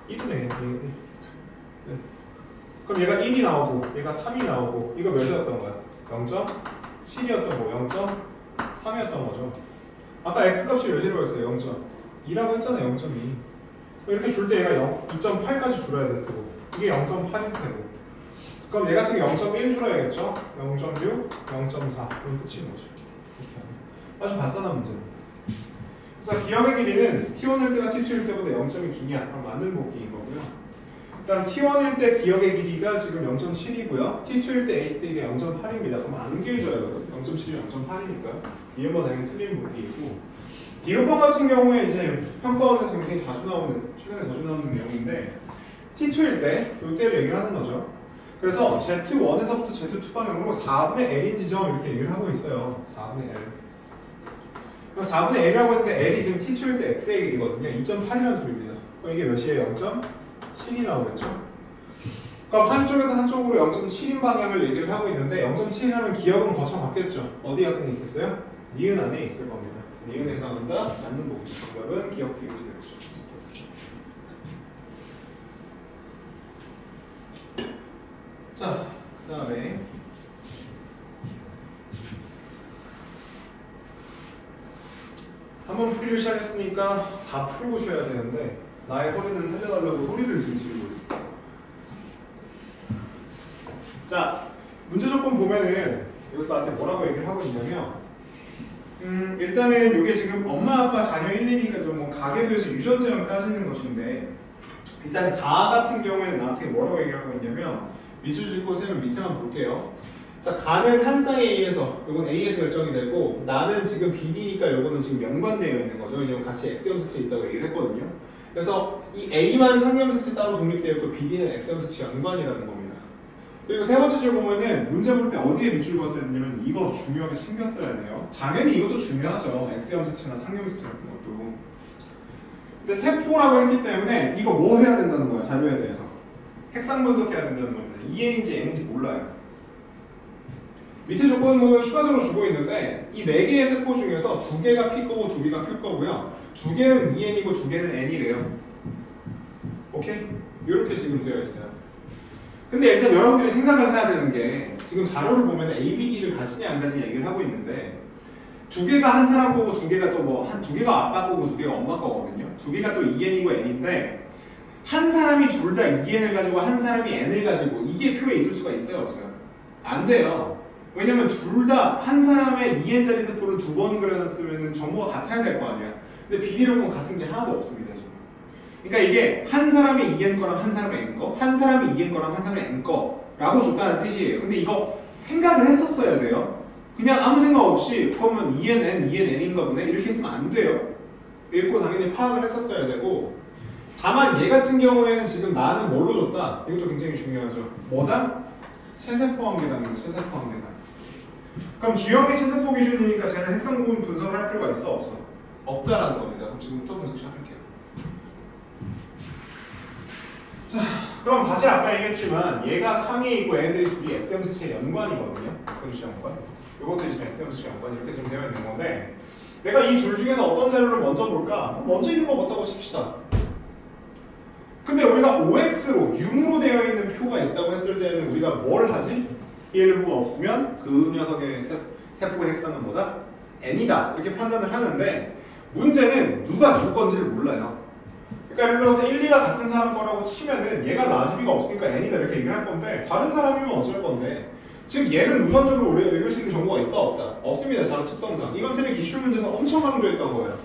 1이네. 네. 그럼 얘가 1이 나오고 얘가 3이 나오고 이거 몇이었던 거야? 0.7이었던 거, 0.3이었던 거죠. 아까 x값이 몇이라고 했어요? 0.2라고 했잖아요. 0.2. 이렇게 줄 때 얘가 2.8까지 줄여야 될 테고 이게 0.8일 테고 그럼 얘 같은 게 0.1 줄여야겠죠? 0.6, 0.4 그럼 끝인 거죠. 아주 간단한 문제입니다. 그래서 기억의 길이는 t1일 때가 t2일 때보다 0.이 기냐? 그럼 맞는 복기인 거고요. 일단 t1일 때 기억의 길이가 지금 0.7이고요. t2일 때 a 스테이가 0.8입니다. 그럼 안 길져요. 0.7이 0.8이니까 이해만 당연히 틀린 복기이고 디귿번 같은 경우에 이제 평가원에서 굉장히 자주 나오는 최근에 자주 나오는 내용인데 t2일 때 이때를 얘기를 하는 거죠. 그래서 z1에서부터 z2 방향으로 4분의 l인 지점 이렇게 얘기를 하고 있어요. 4분의 l. 4분의 l이라고 했는데 l이 지금 t2일 때 x의 길이거든요. 2.8이라는 소리입니다. 그럼 이게 몇이에요? 0.7이 나오겠죠? 그럼 한쪽에서 한쪽으로 0.7인 방향을 얘기를 하고 있는데 0.7이라면 기억은 거쳐갔겠죠? 어디에 있겠어요? 니은 안에 있을 겁니다. 그래서 니은에 해당한다. 맞는 복수. 정답은 기억 디귿이 되겠죠. 자, 그 다음에 한번 풀이를 시작했으니까 다 풀고 쉬어야 되는데 나의 허리는 살려달라고 소리를 지금 지르고 있어. 자, 문제 조건 보면은 여기서 나한테 뭐라고 얘기를 하고 있냐면 일단은 이게 지금 엄마 아빠 자녀 1, 2니까 좀 뭐 가계도에서 유전자형 따지는 것인데 일단 가 같은 경우에는 나한테 뭐라고 얘기하고 있냐면 밑줄 짚고 쌤은 밑에만 볼게요. 자, 가는 한 쌍에 A에서 이건 A에서 결정이 되고 나는 지금 BD니까 이거는 지금 연관되어 있는 거죠. 왜냐면 같이 X형색체 있다고 얘기를 했거든요. 그래서 이 A만 상형색체 따로 독립되어 있고 BD는 X형색체 연관이라는 겁니다. 그리고 세 번째 줄 보면은 문제 볼 때 어디에 밑줄 그었어야 되냐면 이거 중요하게 챙겼어야 돼요. 당연히 이것도 중요하죠. X형색체나 상형색체 같은 것도. 근데 세포라고 했기 때문에 이거 뭐 해야 된다는 거야, 자료에 대해서. 핵상 분석해야 된다는 겁니다. EN인지 N인지 몰라요. 밑에 조건은 추가적으로 주고 있는데 이 4개의 세포 중에서 2개가 P 거고 2개가 Q 거고요. 2개는 EN이고 2개는 N이래요. 오케이? 이렇게 지금 되어 있어요. 근데 일단 여러분들이 생각을 해야 되는 게 지금 자료를 보면 ABD를 가지냐 안 가지냐 얘기를 하고 있는데 2개가 한 사람 거고 2개가 또 뭐 한 2개가 아빠 거고 2개가 엄마 거거든요. 2개가 또 EN이고 N인데 한 사람이 둘 다 EN을 가지고 한 사람이 N을 가지고 이게 표에 있을 수가 있어요, 없어요? 안 돼요. 왜냐면 둘 다 한 사람의 EN짜리 세포를 2번 그려놨으면 정보가 같아야 될 거 아니야. 근데 비디로 보면 같은 게 하나도 없습니다, 지금. 그러니까 이게 한 사람의 EN 거랑 한 사람의 N 거, 한 사람의 EN 거랑 한 사람의 N 거라고 줬다는 뜻이에요. 근데 이거 생각을 했었어야 돼요. 그냥 아무 생각 없이 그러면 EN, N, EN, N인가 보네 이렇게 했으면 안 돼요. 읽고 당연히 파악을 했었어야 되고 다만 얘 같은 경우에는 지금 나는 뭘로 줬다? 이것도 굉장히 중요하죠. 뭐다? 체세포 한계당입니다. 체세포 한계당. 그럼 주형의 체세포 기준이니까 쟤는 핵상 부분 분석을 할 필요가 있어? 없어? 없다라는 겁니다. 그럼 지금부터 분석 시작할게요. 자, 그럼 다시 아까 얘기했지만 얘가 상위이고 얘네들이 둘이 X형식체 연관이거든요. X형식체 연관. 이것도 지금 X형식체 연관 이렇게 지금 되어 있는 건데 내가 이 둘 중에서 어떤 자료를 먼저 볼까? 먼저 있는 거 봤다고 칩시다. 근데 우리가 OX로, 융으로 되어 있는 표가 있다고 했을 때는 우리가 뭘 하지? 일부가 없으면 그 녀석의 세포의 핵상은 뭐다? N이다. 이렇게 판단을 하는데 문제는 누가 누구 건지를 몰라요. 그러니까 예를 들어서 1, 2가 같은 사람 거라고 치면은 얘가 라지비가 없으니까 N이다 이렇게 얘기를 할 건데 다른 사람이면 어쩔 건데 지금 얘는 우선적으로 우리가 읽을 수 있는 정보가 있다 없다? 없습니다. 자료 특성상. 이건 쌤이 기출문제에서 엄청 강조했던 거예요.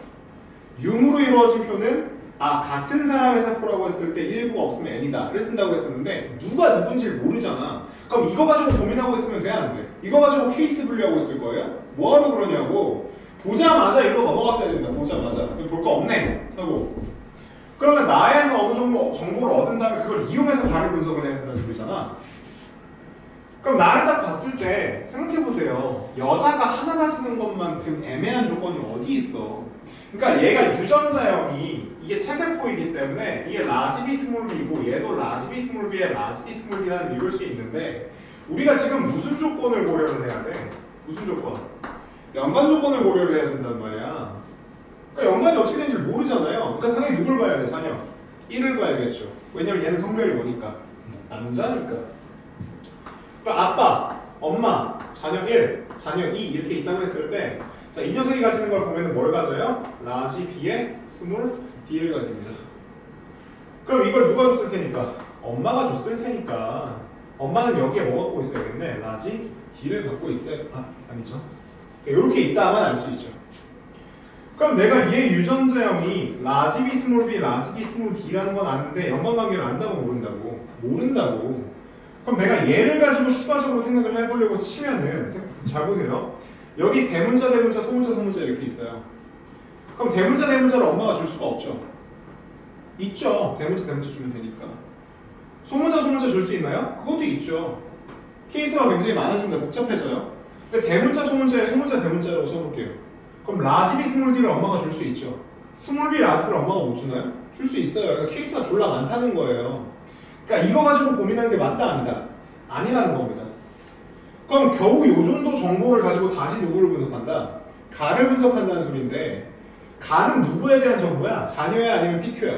융으로 이루어진 표는 같은 사람의 세포라고 했을 때 일부가 없으면 N이다 를 쓴다고 했었는데 누가 누군지 모르잖아. 그럼 이거 가지고 고민하고 있으면 돼 안 돼? 이거 가지고 케이스 분류하고 있을 거예요? 뭐하러 그러냐고. 보자마자 일로 넘어갔어야 됩니다. 보자마자 볼 거 없네 하고 그러면 나에서 어느 정도 정보를 얻은 다음에 그걸 이용해서 바로 분석을 해야 된다는 소리잖아. 그럼 나를 딱 봤을 때 생각해보세요. 여자가 하나가 쓰는 것만큼 애매한 조건이 어디 있어. 그러니까 얘가 유전자형이 이게 체세포이기 때문에 이게 라지 B 스몰 B고 얘도 라지 B 스몰 B에 라지 B 스몰 D라는 읽을 수 있는데 우리가 지금 무슨 조건을 고려를 해야 돼? 무슨 조건? 연관 조건을 고려를 해야 된단 말이야. 그러니까 연관이 어떻게 되는지 모르잖아요. 그러니까 당연히 누굴 봐야 돼? 자녀 1을 봐야겠죠. 왜냐면 얘는 성별이 뭐니까? 남자니까. 그러니까 아빠, 엄마, 자녀 1, 자녀 2 이렇게 있다고 했을 때 자, 이 녀석이 가지는 걸 보면 뭘 가져요? 라지 B에 스몰 D를 가집니다. 그럼 이걸 누가 줬을 테니까? 엄마가 줬을 테니까 엄마는 여기에 뭐 갖고 있어야겠네? 라지 D를 갖고 있어야 아니죠. 이렇게 있다만 알 수 있죠. 그럼 내가 얘 유전자형이 라지 B 스몰 B, 라지 B 스몰 D라는 건 아는데 연관관계를 안다고 모른다고. 모른다고. 그럼 내가 얘를 가지고 추가적으로 생각을 해보려고 치면은 잘 보세요. 여기 대문자, 대문자, 소문자, 소문자 이렇게 있어요. 그럼 대문자, 대문자를 엄마가 줄 수가 없죠. 있죠. 대문자, 대문자 주면 되니까. 소문자, 소문자 줄 수 있나요? 그것도 있죠. 케이스가 굉장히 많아집니다. 복잡해져요. 근데 대문자, 소문자에 소문자, 대문자라고 써볼게요. 그럼 라지 B 스몰 D를 엄마가 줄 수 있죠. 스몰 B 라지를 엄마가 못 주나요? 줄 수 있어요. 그러니까 케이스가 졸라 많다는 거예요. 그러니까 이거 가지고 고민하는 게 맞다 아니다? 아니라는 겁니다. 그럼 겨우 요 정도 정보를 가지고 다시 누구를 분석한다? 가를 분석한다는 소리인데 가는 누구에 대한 정보야? 자녀야 아니면 PQ야?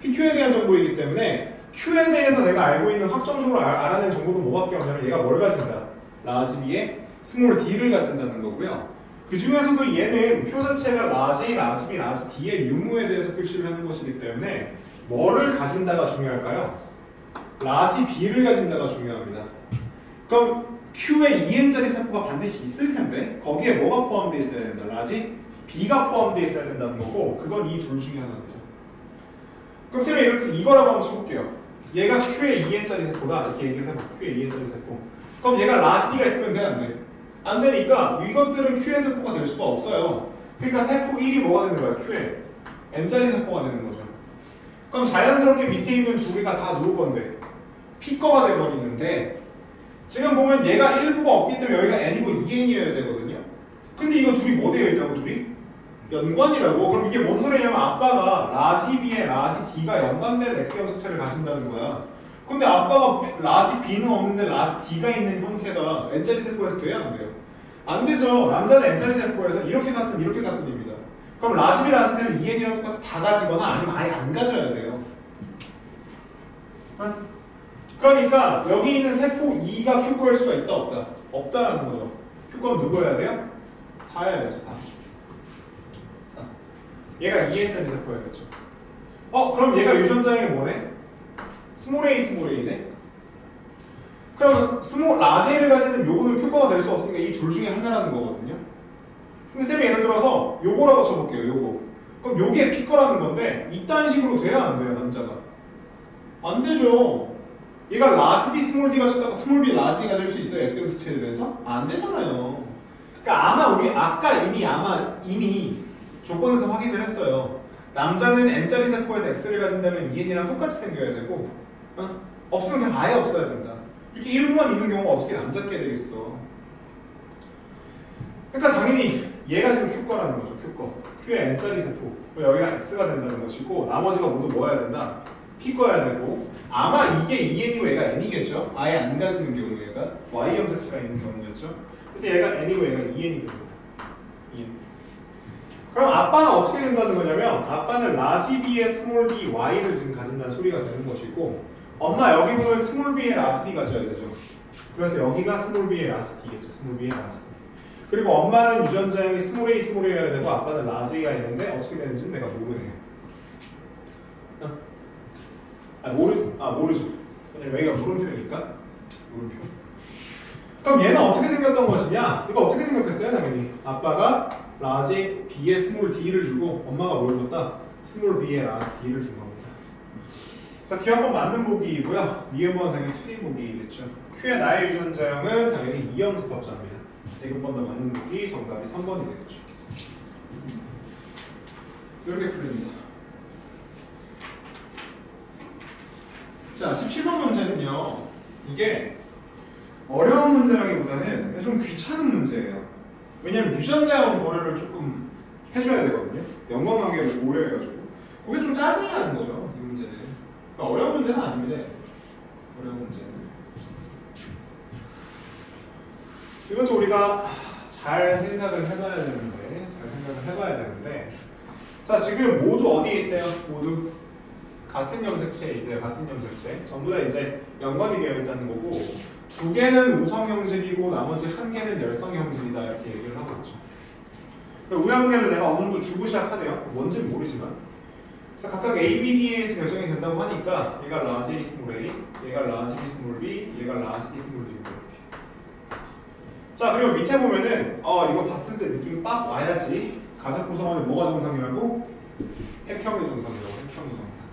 PQ에 대한 정보이기 때문에 Q에 대해서 내가 알고 있는 확정적으로 알아낸 정보도 뭐밖에 없냐면 얘가 뭘 가진다? 라지 B에 스몰 d를 가진다는 거고요. 그 중에서도 얘는 표 자체가 라지 A, 라지 B, 라지 D의 유무에 대해서 표시를 하는 것이기 때문에 뭐를 가진다가 중요할까요? 라지 B를 가진다가 중요합니다. 그럼 Q에 2n짜리 세포가 반드시 있을 텐데 거기에 뭐가 포함되어 있어야 된다? 라지 B가 포함되어 있어야 된다는 거고 그건 이 둘 중에 하나입니다. 그럼 쌤이 예를 들어서 이거라고 한번 쳐볼게요. 얘가 Q에 2n짜리 세포다 이렇게 얘기를 해봐. Q에 2n짜리 세포. 그럼 얘가 라지 B가 있으면 돼? 안 돼? 안 되니까 이것들은 Q의 세포가 될 수가 없어요. 그러니까 세포 1이 뭐가 되는 거야? Q에 n짜리 세포가 되는 거죠. 그럼 자연스럽게 밑에 있는 두 개가 다 누구 건데? P 거가 돼버리는데 지금 보면 얘가 1부가 없기 때문에 여기가 n이고 2n이어야 되거든요. 근데 이거 둘이 뭐 되어 있다고 둘이? 연관이라고. 그럼 이게 뭔 소리냐면 아빠가 라지 B에 라지 D가 연관된 X형 자체를 가진다는 거야. 근데 아빠가 라지 B는 없는데 라지 D가 있는 형태가 n짜리 세포에서 돼야 안 돼요? 안 되죠. 남자는 n짜리 세포에서 이렇게 같은입니다. 그럼 라지 B, 라지 D를 2n이랑 똑같이 다 가지거나 아니면 아예 안 가져야 돼요. 그러니까 여기 있는 세포 2가 Q거일 수가 있다 없다? 없다라는 거죠. Q건 누구여야 돼요? 4여야 되죠. 4. 얘가 2n짜리 세포야겠죠. 그럼 얘가 유전자형이 뭐네? 스몰 a네. 그럼 라지 A를 가지는 요거는 Q거가 될 수 없으니까 이 둘 중에 하나라는 거거든요. 근데 쌤이 예를 들어서 요거라고 쳐볼게요. 요거. 그럼 요게 P거라는 건데 이딴 식으로 돼야 안 돼요, 남자가? 안 되죠. 얘가 라지 B 스몰 D 가졌다가 스몰 B 라지 D 가질 수 있어요? X형 수치에 대해서? 안 되잖아요. 그러니까 아마 우리 아까 이미 조건에서 확인을 했어요. 남자는 n짜리 세포에서 X를 가진다면 2n이랑 똑같이 생겨야 되고 없으면 그냥 아예 없어야 된다. 이렇게 일부만 있는 경우가 어떻게 남자께 되겠어. 그러니까 당연히 얘가 지금 Q거라는 거죠. Q의 n짜리 세포. 여기가 X가 된다는 것이고 나머지가 모두 뭐 해야 된다? P거야 되고 아마 이게 2n이고 얘가 n이겠죠. 아예 안 가지는 경우 얘가 Y형 자체가 있는 경우겠죠. 그래서 얘가 n이고 얘가 2n이 됩니다. 2n. 그럼 아빠는 어떻게 된다는 거냐면 아빠는 라지 B의 스몰 D Y를 지금 가진다는 소리가 되는 것이고 엄마 여기 보면 스몰 B의 라지 D 가져야 되죠. 그래서 여기가 스몰 B의 라지 D겠죠. 스몰 B의 라지 D. 그리고 엄마는 유전자형이 스몰 A여야 되고 아빠는 라지 A가 있는데 어떻게 되는지는 내가 모르네요. 모르죠. 왜냐면 여기가 물음표니까. 물음표. 그럼 얘는 어떻게 생겼던 것이냐? 이거 어떻게 생겼겠어요? 당연히 아빠가 라지 B에 스몰 D를 주고 엄마가 뭘 줬다? 스몰 B에 라지 D를 준 겁니다. 자, 기억번 맞는 보기이고요. 니은번은 당연히 틀린 보기겠죠. Q의 나의 유전자형은 당연히 2형 적합자입니다. 지금번 더 맞는 보기 정답이 3번이 되겠죠. 이렇게 풀립니다. 자, 17번 문제는요. 이게 어려운 문제라기보다는 좀 귀찮은 문제예요. 왜냐면 유전자형 고려를 조금 해줘야 되거든요. 연관관계를 고려해가지고 그게 좀 짜증이 나는 거죠. 이 문제는. 그러니까 어려운 문제는 아닙니다. 어려운 문제는. 이것도 우리가 잘 생각을 해봐야 되는데 자, 지금 모두 어디에 있대요? 모두 같은 염색체에 있대요. 같은 염색체. 전부 다 이제 연관이 되어 있다는 거고 두 개는 우성 형질이고 나머지 한 개는 열성 형질이다 이렇게 얘기를 하고 있죠. 우량계를 내가 어느 정도 주고 시작하네요. 뭔지는 모르지만. 그래서 각각 A, B, D에서 결정이 된다고 하니까 얘가 라지 A 스몰 A, 얘가 라지 B 스몰 B, 얘가 라지 B 스몰 D 이렇게. 자, 그리고 밑에 보면은 이거 봤을 때 느낌이 빡 와야지. 가족 구성원은 뭐가 정상이라고? 핵형이 정상이라고. 핵형이 정상.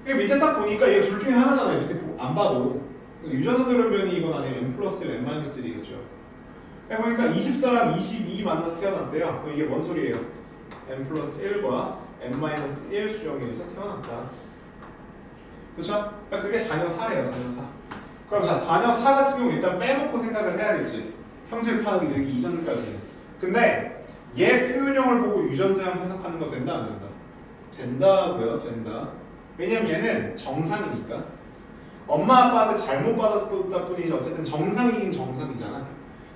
밑에 딱 보니까 얘 둘 중에 하나잖아요. 밑에 안 봐도 유전자 돌연변이 이건 아니면 n 플러스 1, n-1이겠죠. 보니까 24랑 22 만나서 태어났대요. 그럼 이게 뭔 소리예요? n 플러스 1과 n-1 수정에서 태어났다. 그렇죠? 그러니까 그게 자녀 4래요. 자녀 4. 그럼 자, 자녀 4 같은 경우 일단 빼놓고 생각을 해야겠지. 형질 파악이 되기 이전까지는. 근데 얘 표현형을 보고 유전자형 해석하는 거 된다 안 된다? 된다고요. 된다. 왜냐면 얘는 정상이니까. 엄마 아빠한테 잘못 받았다 뿐이지 어쨌든 정상이긴 정상이잖아.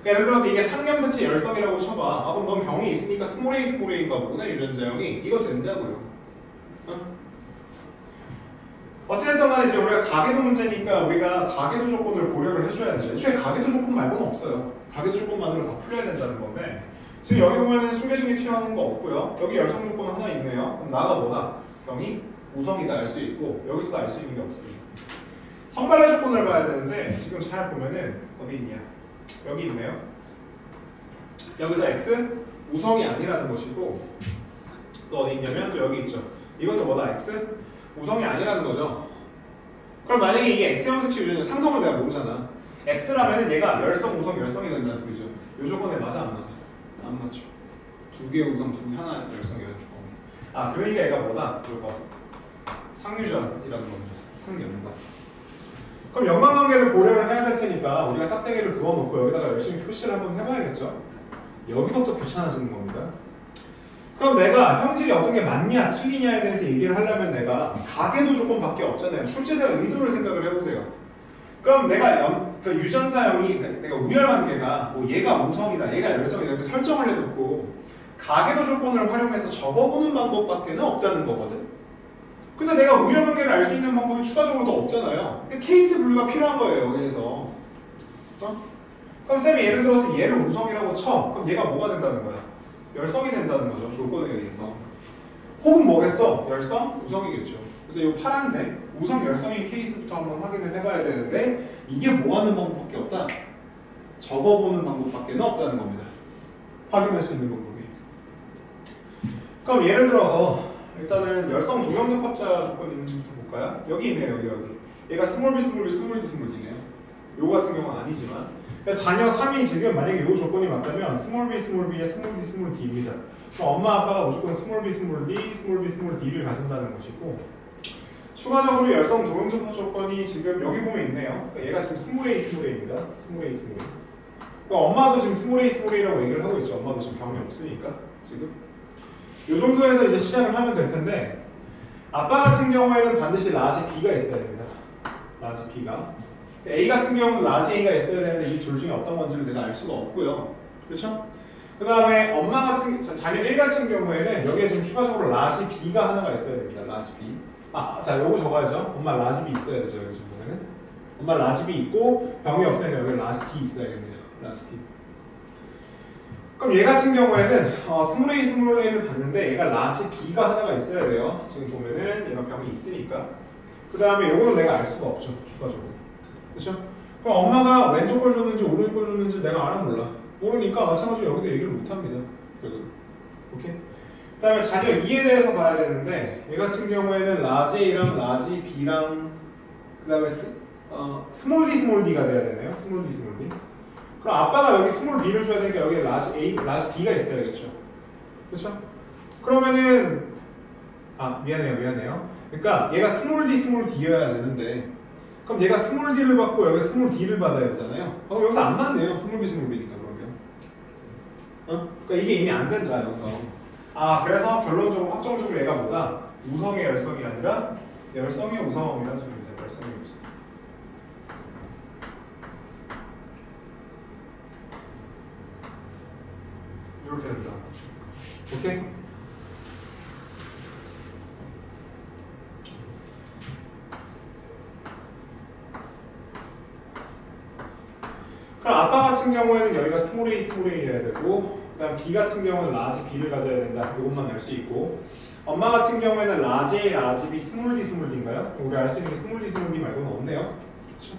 그러니까 예를 들어서 이게 상염색체 열성이라고 쳐봐. 그럼 넌 병이 있으니까 스몰 A인가 보구나 유전자형이. 이거 된다고요. 어찌됐든 간에 이제 우리가 가계도 문제니까 우리가 가계도 조건을 고려를 해줘야 되죠. 애초에 가계도 조건 말고는 없어요. 가계도 조건만으로 다 풀려야 된다는 건데 지금 여기 보면은 숨겨진 게 필요한 거 없고요. 여기 열성 조건 하나 있네요. 그럼 나가 뭐다? 병이 우성이다 알 수 있고 여기서도 알 수 있는 게 없습니다. 성발레 조건을 봐야 되는데 지금 잘 보면은 어디 있냐? 여기 있네요. 여기서 x 우성이 아니라는 것이고 또 어디 있냐면 또 여기 있죠. 이것도 뭐다? x 우성이 아니라는 거죠. 그럼 만약에 이게 x 형식식 유전자 상성을 내가 모르잖아. x라면은 얘가 열성 우성 열성이 된다는 소리죠. 요 조건에 맞아 안 맞아? 안 맞죠. 두 개 우성 두 개 하나 열성이라는 조건. 아 그러니까 얘가 뭐다? 이거 상유전이라는 겁니다. 상연관. 그럼 연관관계를 고려를 해야 될 테니까 우리가 짝대기를 그어놓고 여기다가 열심히 표시를 한번 해봐야겠죠. 여기서부터 귀찮아지는 겁니다. 그럼 내가 형질이 어떤 게 맞냐 틀리냐에 대해서 얘기를 하려면 내가 가계도 조건밖에 없잖아요. 출제자의 의도를 생각을 해보세요. 그럼 내가 그 유전자형이 내가 우열관계가 뭐 얘가 우성이다 얘가 열성이다 이렇게 설정을 해놓고 가계도 조건을 활용해서 적어보는 방법밖에는 없다는 거거든. 근데 내가 우열관계를 알 수 있는 방법이 추가적으로 더 없잖아요. 케이스 분류가 필요한 거예요 여기에서. 그럼 쌤이 예를 들어서 얘를 우성이라고 쳐. 그럼 얘가 뭐가 된다는 거야? 열성이 된다는 거죠. 조건에 의해서. 혹은 뭐겠어? 열성? 우성이겠죠. 그래서 이 파란색 우성 열성인 케이스부터 한번 확인을 해봐야 되는데 이게 뭐하는 방법밖에 없다? 적어보는 방법밖에 없다는 겁니다. 확인할 수 있는 방법이. 그럼 예를 들어서 일단은 열성 동형적합자 조건이 있는지부터 볼까요? 여기 있네요. 여기. 얘가 스몰 b 스몰 b 스몰 d 스몰 d네요. 요거 같은 경우는 아니지만 그러니까 자녀 3이 지금 만약에 요 조건이 맞다면 스몰 b 스몰 b의 스몰 d 스몰 d입니다. 그럼 엄마 아빠가 무조건 스몰 b 스몰 d 스몰 b 스몰 d를 가진다는 것이고 추가적으로 열성 동형적합 조건이 지금 여기 보면 있네요. 그러니까 얘가 지금 스몰 a 스몰 a입니다. 스몰 a 스몰 a. 그러니까 엄마도 지금 스몰 a 스몰 a라고 얘기를 하고 있죠. 엄마도 지금 병이 없으니까 지금. 이 정도에서 이제 시작을 하면 될 텐데 아빠 같은 경우에는 반드시 라지 B가 있어야 됩니다. 라지 B가. A 같은 경우는 라지 A가 있어야 되는데 이 둘 중에 어떤 건지를 내가 알 수가 없고요. 그렇죠? 그 다음에 엄마 같은 자녀 1 같은 경우에는 여기에 지금 추가적으로 라지 B가 하나가 있어야 됩니다. 라지 B. 자 요거 적어야죠. 엄마 라지 B 있어야 되죠. 여기 지금 보면은 엄마 라지 B 있고 병이 없으니까 여기 라지 D 있어야겠네요. 라지 D. 그럼 얘 같은 경우에는 스몰 a 스몰 a를 봤는데 얘가 라지 b가 하나가 있어야 돼요. 지금 보면은 얘가 병이 있으니까. 그 다음에 요거는 내가 알 수가 없죠. 추가적으로. 그렇죠? 그럼 엄마가 왼쪽 걸 줬는지 오른쪽 걸 줬는지 내가 알아 몰라. 모르니까 마찬가지로 여기도 얘기를 못 합니다. 오케이? 그 다음에 자녀 2에 대해서 봐야 되는데 얘 같은 경우에는 라지 a랑 라지 b랑 그 다음에 스몰 d 스몰 d가 돼야 되네요. 스몰 d 스몰 d. 그럼 아빠가 여기 스몰 b를 줘야 되니까 여기 라지 a, 라지 b가 있어야겠죠. 그렇죠? 그러면은 미안해요. 그러니까 얘가 스몰 d 스몰 d여야 되는데 그럼 얘가 스몰 d를 받고 여기 스몰 d를 받아야 되잖아요. 그럼 여기서 안 맞네요. 스몰 b 스몰 b니까 그러면. 그러니까 이게 이미 안 된다 여기서. 그래서 결론적으로 확정적으로 얘가 뭐다? 우성의 열성이 아니라 열성의 우성이라는 소리입니다. 열성의 우성. 이렇게 된다. 오케이? 그럼 아빠 같은 경우에는 여기가 스몰 a 스몰 a여야 되고 그다음 B 같은 경우는 라지 B를 가져야 된다. 이것만 알 수 있고 엄마 같은 경우에는 라지 A, 라지 B, 스몰 D, 스몰 D인가요? 우리 알 수 있는 게 스몰 D, 스몰 D 말고는 없네요. 그렇죠?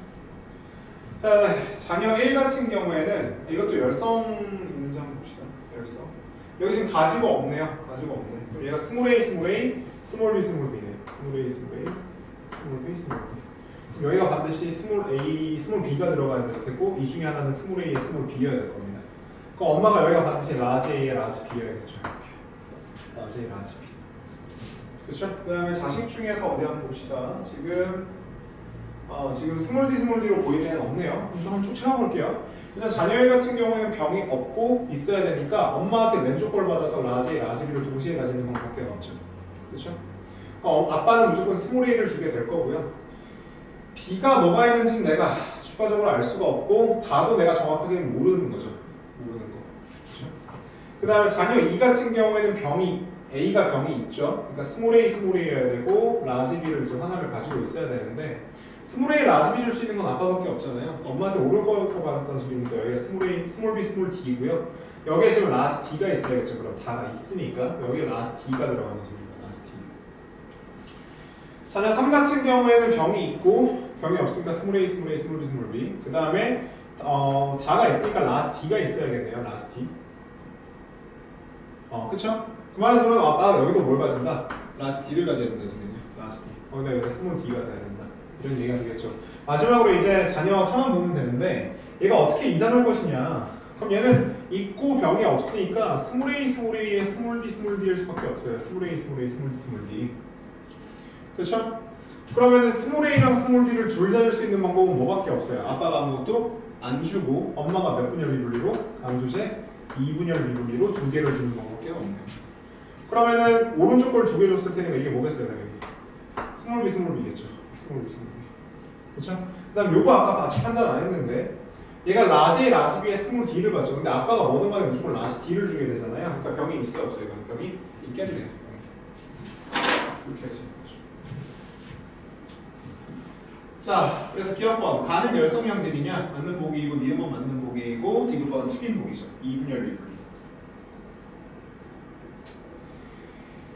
자, 자녀 1 같은 경우에는 이것도 열성 있는지 한번 봅시다. 열성. 여기 지금 가지고 없네요. 가지고 없네. 그럼 얘가 스몰 a, 스몰 a, 스몰 b, 스몰 b네. 스몰 a, 스몰 a, 스몰 b, 스몰 b. 그럼 여기가 반드시 스몰 a, 스몰 b가 들어가야 될 테고 이 중에 하나는 스몰 a에 스몰 b여야 될 겁니다. 그럼 엄마가 여기가 반드시 라지 a에 라지 b여야겠죠. 라지 a, 라지 b. 그렇죠? 그다음에 자식 중에서 어디 한번 봅시다. 지금 스몰 d, 스몰 d로 보이는 애는 없네요. 좀 한번 쭉 채워볼게요. 일단 자녀 1 같은 경우에는 병이 없고 있어야 되니까 엄마한테 왼쪽 걸 받아서 라지 A, 라지 B를 동시에 가지는 방법밖에 없죠. 그렇죠? 아빠는 무조건 스몰 A를 주게 될 거고요. B가 뭐가 있는지는 내가 추가적으로 알 수가 없고 다도 내가 정확하게 모르는 거죠. 모르는 거. 그렇죠? 그 다음에 자녀 2 같은 경우에는 병이 A가 병이 있죠. 그러니까 스몰 A여야 되고 라지 B를 지금 하나를 가지고 있어야 되는데 스몰 A, 라지 B 줄 수 있는 건 아빠밖에 없잖아요. 엄마한테 오를 것 같다는 소리니까 여기가 스몰 B, 스몰 D고요. 여기에 지금 라지 D가 있어야겠죠. 그럼 다가 있으니까 여기에 라지 D가 들어가는 소리입니다. 라지 D. 자, 3 같은 경우에는 병이 있고 병이 없으니까 스몰 A, 스몰 B, 스몰 B. 그 다음에 다가 있으니까 라지 D가 있어야겠네요. 라지 D. 그쵸? 그 말은 소리는 여기도 뭘 가진다? 라지 D를 가져야 된다 소리냐? 라지 D. 근데 여기서 스몰 D가 돼야 된다. 이런 얘기가 되겠죠. 마지막으로 이제 자녀 3만 보면 되는데 얘가 어떻게 이산할 것이냐? 그럼 얘는 있고 병이 없으니까 스몰 A에 스몰 D일 수밖에 없어요. 스몰 A, 스몰 D. 그렇죠? 그러면은 스몰 A랑 스몰 D를 둘 다 줄 수 있는 방법은 뭐밖에 없어요. 아빠가 아무것도 안 주고 엄마가 몇 분열 미분리로 감소제 2분열 미분리로 두 개를 주는 방법밖에 없네요. 그러면은 오른쪽 걸 두 개 줬을 테니까 이게 뭐겠어요, 당연히? 스몰 B겠죠. 스몰 B. 그렇죠? 그다음 요거 아까 같이 판단 안 했는데 얘가 라지 B에 스몰 D를 받죠. 근데 아빠가 뭐든 간에 무조건 라지 D를 주게 되잖아요. 그러니까 병이 있어요, 없어요? 병이 있겠네요. 이렇게 해서. 자, 그래서 기억번 가는 열성형질이냐? 맞는 보기이고 니은번 맞는 보기이고 디귿번은 틀린 보기죠. 2분열 미분리.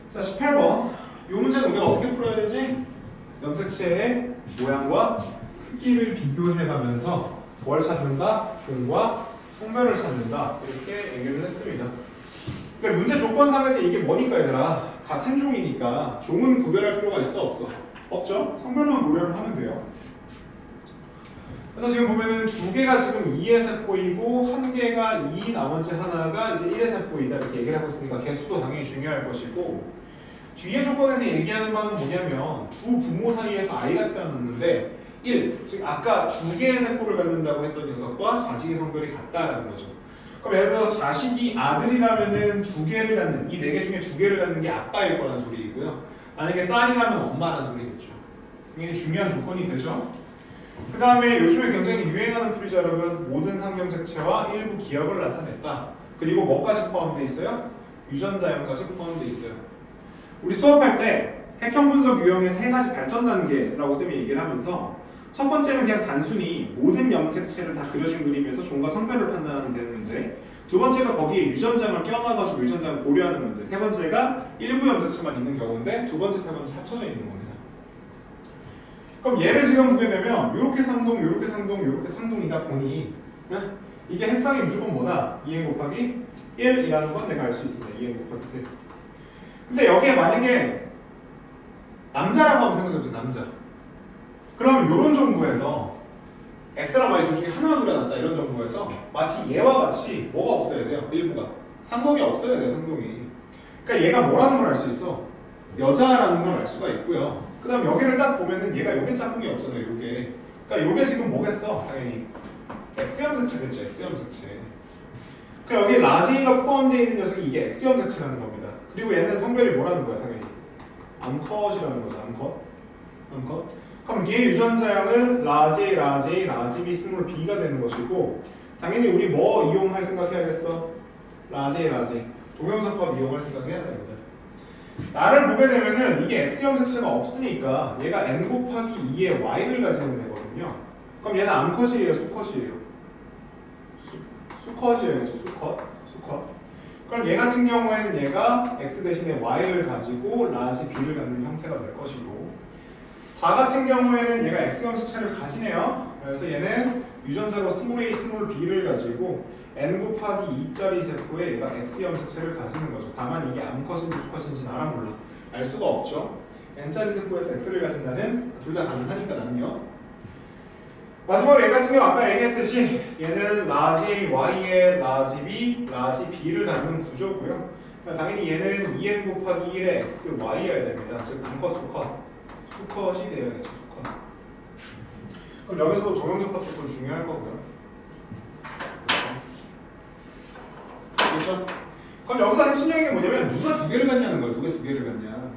자, 18번. 이 문제는 우리가 어떻게 풀어야 되지? 염색체의 모양과 크기를 비교해가면서 뭘 찾는다? 종과 성별을 찾는다. 이렇게 얘기를 했습니다. 근데 문제 조건상에서 이게 뭐니까 얘들아? 같은 종이니까 종은 구별할 필요가 있어? 없어? 없죠? 성별만 고려를 하면 돼요. 그래서 지금 보면은 두 개가 지금 2의 세포이고 한 개가 2, 나머지 하나가 이제 1의 세포이다 이렇게 얘기를 하고 있으니까 개수도 당연히 중요할 것이고 뒤에 조건에서 얘기하는 바는 뭐냐면 두 부모 사이에서 아이가 태어났는데 1, 즉 아까 두 개의 세포를 갖는다고 했던 녀석과 자식의 성별이 같다라는 거죠. 그럼 예를 들어서 자식이 아들이라면은 두 개를 갖는 이 네 개 중에 두 개를 갖는 게 아빠일 거란 소리이고요. 만약에 딸이라면 엄마란 소리겠죠. 굉장히 중요한 조건이 되죠. 그 다음에 요즘에 굉장히 유행하는 풀이죠, 여러분. 모든 상경색체와 일부 기억을 나타냈다. 그리고 뭐까지 포함되어 있어요? 유전자형까지 포함되어 있어요. 우리 수업할 때 핵형 분석 유형의 세 가지 발전 단계라고 쌤이 얘기를 하면서 첫 번째는 그냥 단순히 모든 염색체를 다 그려진 그림에서 종과 성별을 판단하는 데 문제. 두 번째가 거기에 유전자를 껴놔가지고 유전자를 고려하는 문제. 세 번째가 일부 염색체만 있는 경우인데 두 번째, 세 번째 합쳐져 있는 겁니다. 그럼 얘를 지금 보게 되면 요렇게 상동, 요렇게 상동, 요렇게 상동이다 보니 이게 핵상이 무조건 뭐다? 2n 곱하기 1이라는 건 내가 알 수 있습니다. 2n 곱하기 1. 근데 여기에 만약에 남자라고 한번 생각해보세요. 남자. 그러면 요런 정보에서 X랑 Y 둘 중에 하나만 그려놨다 이런 정보에서 마치 얘와 같이 뭐가 없어야 돼요? 일부가. 상동이 없어야 돼요. 상동이. 그러니까 얘가 뭐라는 걸 알 수 있어? 여자라는 걸 알 수가 있고요. 그 다음 여기를 딱 보면은 얘가 요게 짝꿍이 없잖아요. 요게. 그러니까 요게 지금 뭐겠어? 당연히 X염색체겠죠. X염색체. 그러니까 여기 라지가 포함되어 있는 녀석이 이게 X염색체라는 겁니다. 그리고 얘는 성별이 뭐라는 거야? 당연히 암컷이라는 거죠. 암컷. 그럼 얘 유전자형은 라지 B 스몰 B가 되는 것이고 당연히 우리 뭐 이용할 생각해야겠어? 라지 동형성법 이용할 생각해야 됩니다. 나를 보게 되면은 이게 X염색체가 없으니까 얘가 N 곱하기 2의 Y를 가지는 애거든요. 그럼 얘는 암컷이에요? 수컷이에요? 수컷이에요. 수컷. 그럼 얘 같은 경우에는 얘가 X 대신에 Y를 가지고 라지 B를 갖는 형태가 될 것이고 다 같은 경우에는 얘가 X염색체를 가지네요. 그래서 얘는 유전자로 스몰 A, 스몰 B를 가지고 N 곱하기 2짜리 세포에 얘가 X염색체를 가지는 거죠. 다만 이게 암컷인지 수컷인지 나랑 몰라. 알 수가 없죠. N짜리 세포에서 X를 가진다는 둘 다 가능하니까 남녀. 마지막으로 얘 같은 경우 아까 얘기했듯이 얘는 라지 Y에 라지 B를 갖는 구조고요. 당연히 얘는 2N 곱하기 1의 X, Y여야 됩니다. 즉 암컷, 수컷이 되어야겠죠. 수컷. 그럼 여기서도 동형적법 조건 중요할 거고요. 그렇죠? 그럼 여기서 핵심적인 게 뭐냐면 누가 두 개를 갖냐는 거예요. 누가 두 개를 갖냐.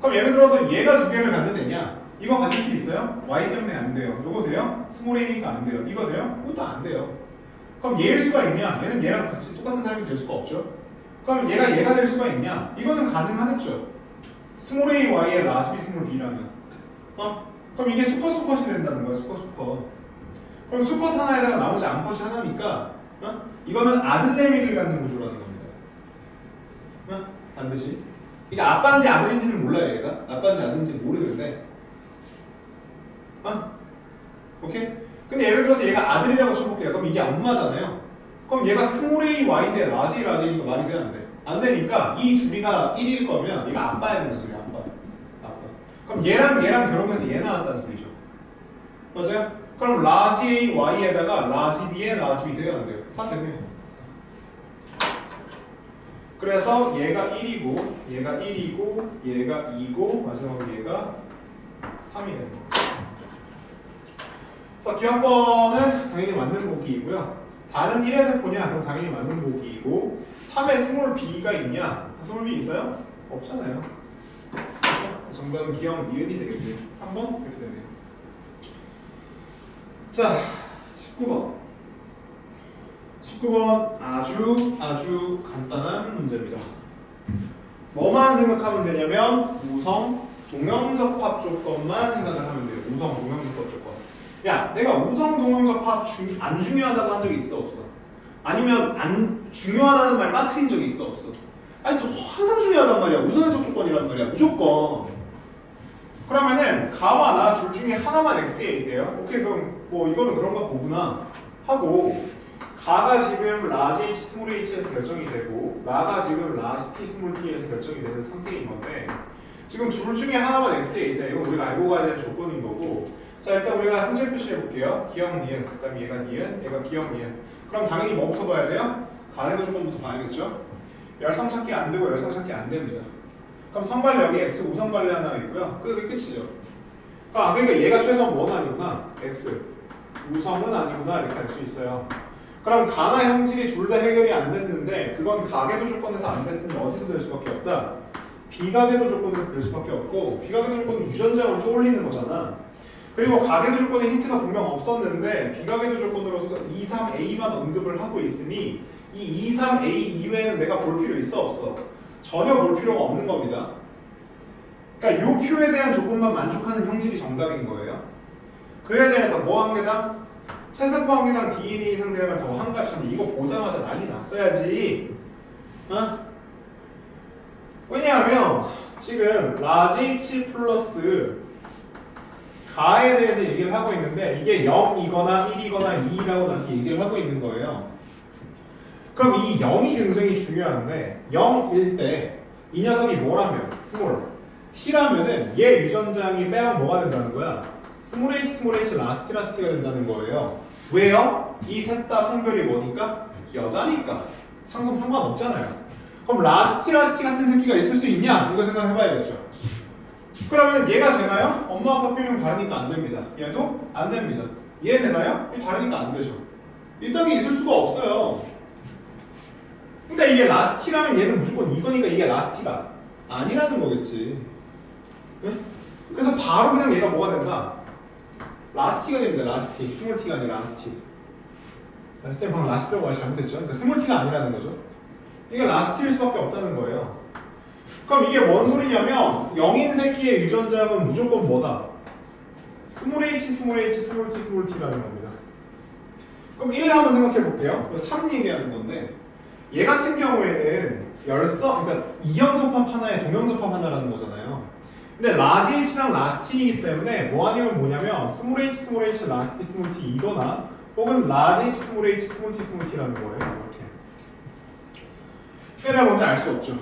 그럼 예를 들어서 얘가 두 개를 갖는 애냐? 이거 가질 수 있어요? Y 때문에 안 돼요. 이거 돼요? 스몰 a니까 안 돼요. 이거 돼요? 이것도 안 돼요. 그럼 얘일 수가 있냐? 얘는 얘랑 같이 똑같은 사람이 될 수가 없죠. 그럼 얘가 될 수가 있냐? 이거는 가능하겠죠. 스몰 a y에 라지 b 스몰 b라면 그럼 이게 수컷이 된다는 거야. 수컷. 그럼 수컷 하나에다가 나머지 암컷이 하나니까 이거는 아들내미를 갖는 구조라는 겁니다. 반드시 이게 아빠인지 아들인지는 몰라요. 얘가 아빠인지 아들인지 모르는데 오케이? 근데 예를 들어서 얘가 아들이라고 쳐볼게요. 그럼 이게 엄마잖아요. 그럼 얘가 스몰 a y인데 라지 이거 말이 돼 안 돼? 안 되니까 이 둘이가 1일 거면 얘가 아빠야 되는 소리야. 아빠. 그럼 얘랑 결혼해서 얘 나왔다는 소리죠. 맞아요? 그럼 라지 a y에다가 라지 b에 라지 b 돼야 안 돼요? 다 되네요. 그래서 얘가 1이고 얘가 2고 마지막으로 얘가 3이 되는 거예요. 그래서 기억번은 당연히 맞는 보기이고요. 다른 1의 세포냐? 그럼 당연히 맞는 보기이고 3에 스몰 b가 있냐? 스몰 b 있어요? 없잖아요. 정답은 기억 니은이 되겠네요. 3번 이렇게 되네요. 자, 19번 아주 간단한 문제입니다. 뭐만 생각하면 되냐면 우성 동형접합 조건만 생각을 하면 돼요. 우성 동형접합 조건. 야, 내가 우성 동형접합 안 중요하다고 한 적이 있어 없어? 아니면 안 중요하다는 말 빠트린 적이 있어 없어? 아니 항상 중요하단 말이야. 우성해석 조건이란 말이야. 무조건. 그러면은 가와 나 둘 중에 하나만 x에 있대요. 오케이, 그럼 뭐 이거는 그런가 보구나 하고, 가가 지금 라지 h 스몰 h에서 결정이 되고 나가 지금 라지 t 스몰 t에서 결정이 되는 상태인 건데, 지금 둘 중에 하나만 x에 있다. 이건 우리가 알고 가야 되는 조건인 거고. 자, 일단 우리가 형질 표시해 볼게요. 기억 니은, 그 다음에 얘가 니은, 얘가 기억 니은. 그럼 당연히 뭐부터 봐야 돼요? 가해도 조건부터 봐야겠죠? 열성 찾기 안 되고 열성 찾기 안 됩니다. 그럼 성관력이 x 우성관례 하나 있고요. 그게 끝이죠. 그러니까 얘가 최소한 뭐는 아니구나. x 우성은 아니구나 이렇게 알 수 있어요. 그럼 가나 형질이 둘 다 해결이 안 됐는데 그건 가계도 조건에서 안 됐으면 어디서 될 수밖에 없다? 비가계도 조건에서 될 수밖에 없고, 비가계도 조건은 유전자를 떠올리는 거잖아. 그리고 가계도 조건에 힌트가 분명 없었는데 비가계도 조건으로서 2, 3a만 언급을 하고 있으니 이 2, 3a 이외에는 내가 볼 필요 있어 없어? 전혀 볼 필요가 없는 겁니다. 그러니까 이 표에 대한 조건만 만족하는 형질이 정답인 거예요. 그에 대해서 뭐 한 개당? 체세포 한 개당 DNA 상대량을 더한 값인데 이거 보자마자 난리 났어야지. 왜냐하면 지금 라지 H 플러스 가에 대해서 얘기를 하고 있는데 이게 0이거나 1이거나 2라고 나한테 얘기를 하고 있는 거예요. 그럼 이 0이 굉장히 중요한데 0일 때 이 녀석이 뭐라면? 스몰 T라면은 얘 유전장이 빼면 뭐가 된다는 거야? 스몰 H 라스티가 된다는 거예요. 왜요? 이 셋 다 성별이 뭐니까? 여자니까. 상관없잖아요. 그럼 라스티 같은 새끼가 있을 수 있냐? 이거 생각해봐야겠죠. 그러면 얘가 되나요? 엄마 아빠 표명 다르니까 안 됩니다. 얘도 안 됩니다. 얘 되나요? 얘 다르니까 안 되죠. 일단 있을 수가 없어요. 그러니까 이게 라스티라면 얘는 무조건 이거니까 이게 라스티가 아니라는 거겠지. 네? 그래서 바로 그냥 얘가 뭐가 된다? 라스티가 됩니다. 라스티. 스몰 t가 아니라 라스티. 쌤 방금 라스티라고 말이 잘못했죠. 그러니까 스몰 t가 아니라는 거죠. 이게 라스티일 수밖에 없다는 거예요. 그럼 이게 뭔 소리냐면 0인 새끼의 유전장은 무조건 뭐다? 스몰 t 라는 겁니다. 그럼 1 한번 생각해 볼게요. 3 얘기하는 건데 얘 같은 경우에는 그러니까 이형접합 하나에 동형접합 하나라는 거잖아요. 근데 라지 H랑 라스티이기 때문에 뭐 아니면 뭐냐면 스몰 H 라스티 스몰 T 이거나 혹은 라지 H 스몰 T라는 거예요. 이렇게. 그게 내가 뭔지 알 수 없죠.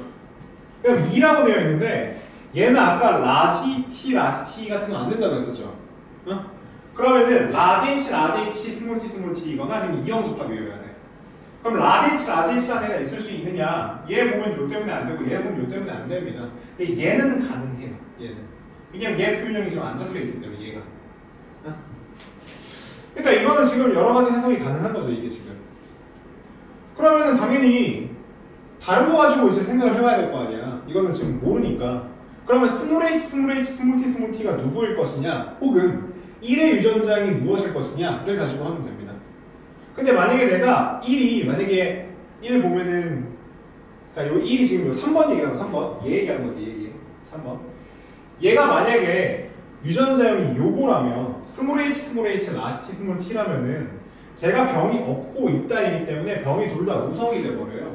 그럼 2라고 되어 있는데 얘는 아까 라지 T 라스티 같은 거 안 된다고 했었죠. 그러면은 라지 H 스몰 T 이거나 아니면 이형접합이어야 돼. 그럼 라지 H라는 애가 있을 수 있느냐? 얘 보면 요 때문에 안 되고 얘 보면 요 때문에 안 됩니다. 근데 얘는 가능해요. 얘는. 왜냐면 얘 표현형이 지금 안 적혀 있기 때문에 얘가. 그러니까 이거는 지금 여러 가지 해석이 가능한 거죠. 이게 지금. 그러면은 당연히 다른 거 가지고 이제 생각을 해봐야 될 거 아니야. 이거는 지금 모르니까. 그러면 스몰 T가 누구일 것이냐? 혹은 1의 유전장이 무엇일 것이냐를 가지고 하면 됩니다. 근데 만약에 내가 1이 만약에 1 보면은 그러니까 요 1이 지금 요 3번 얘기하는 3번. 얘 얘기하는 거지. 얘 3번. 얘가 만약에 유전자형이 요거라면 스몰 h 라스티 스몰 t라면은 제가 병이 없고 있다이기 때문에 병이 둘 다 우성이 돼버려요.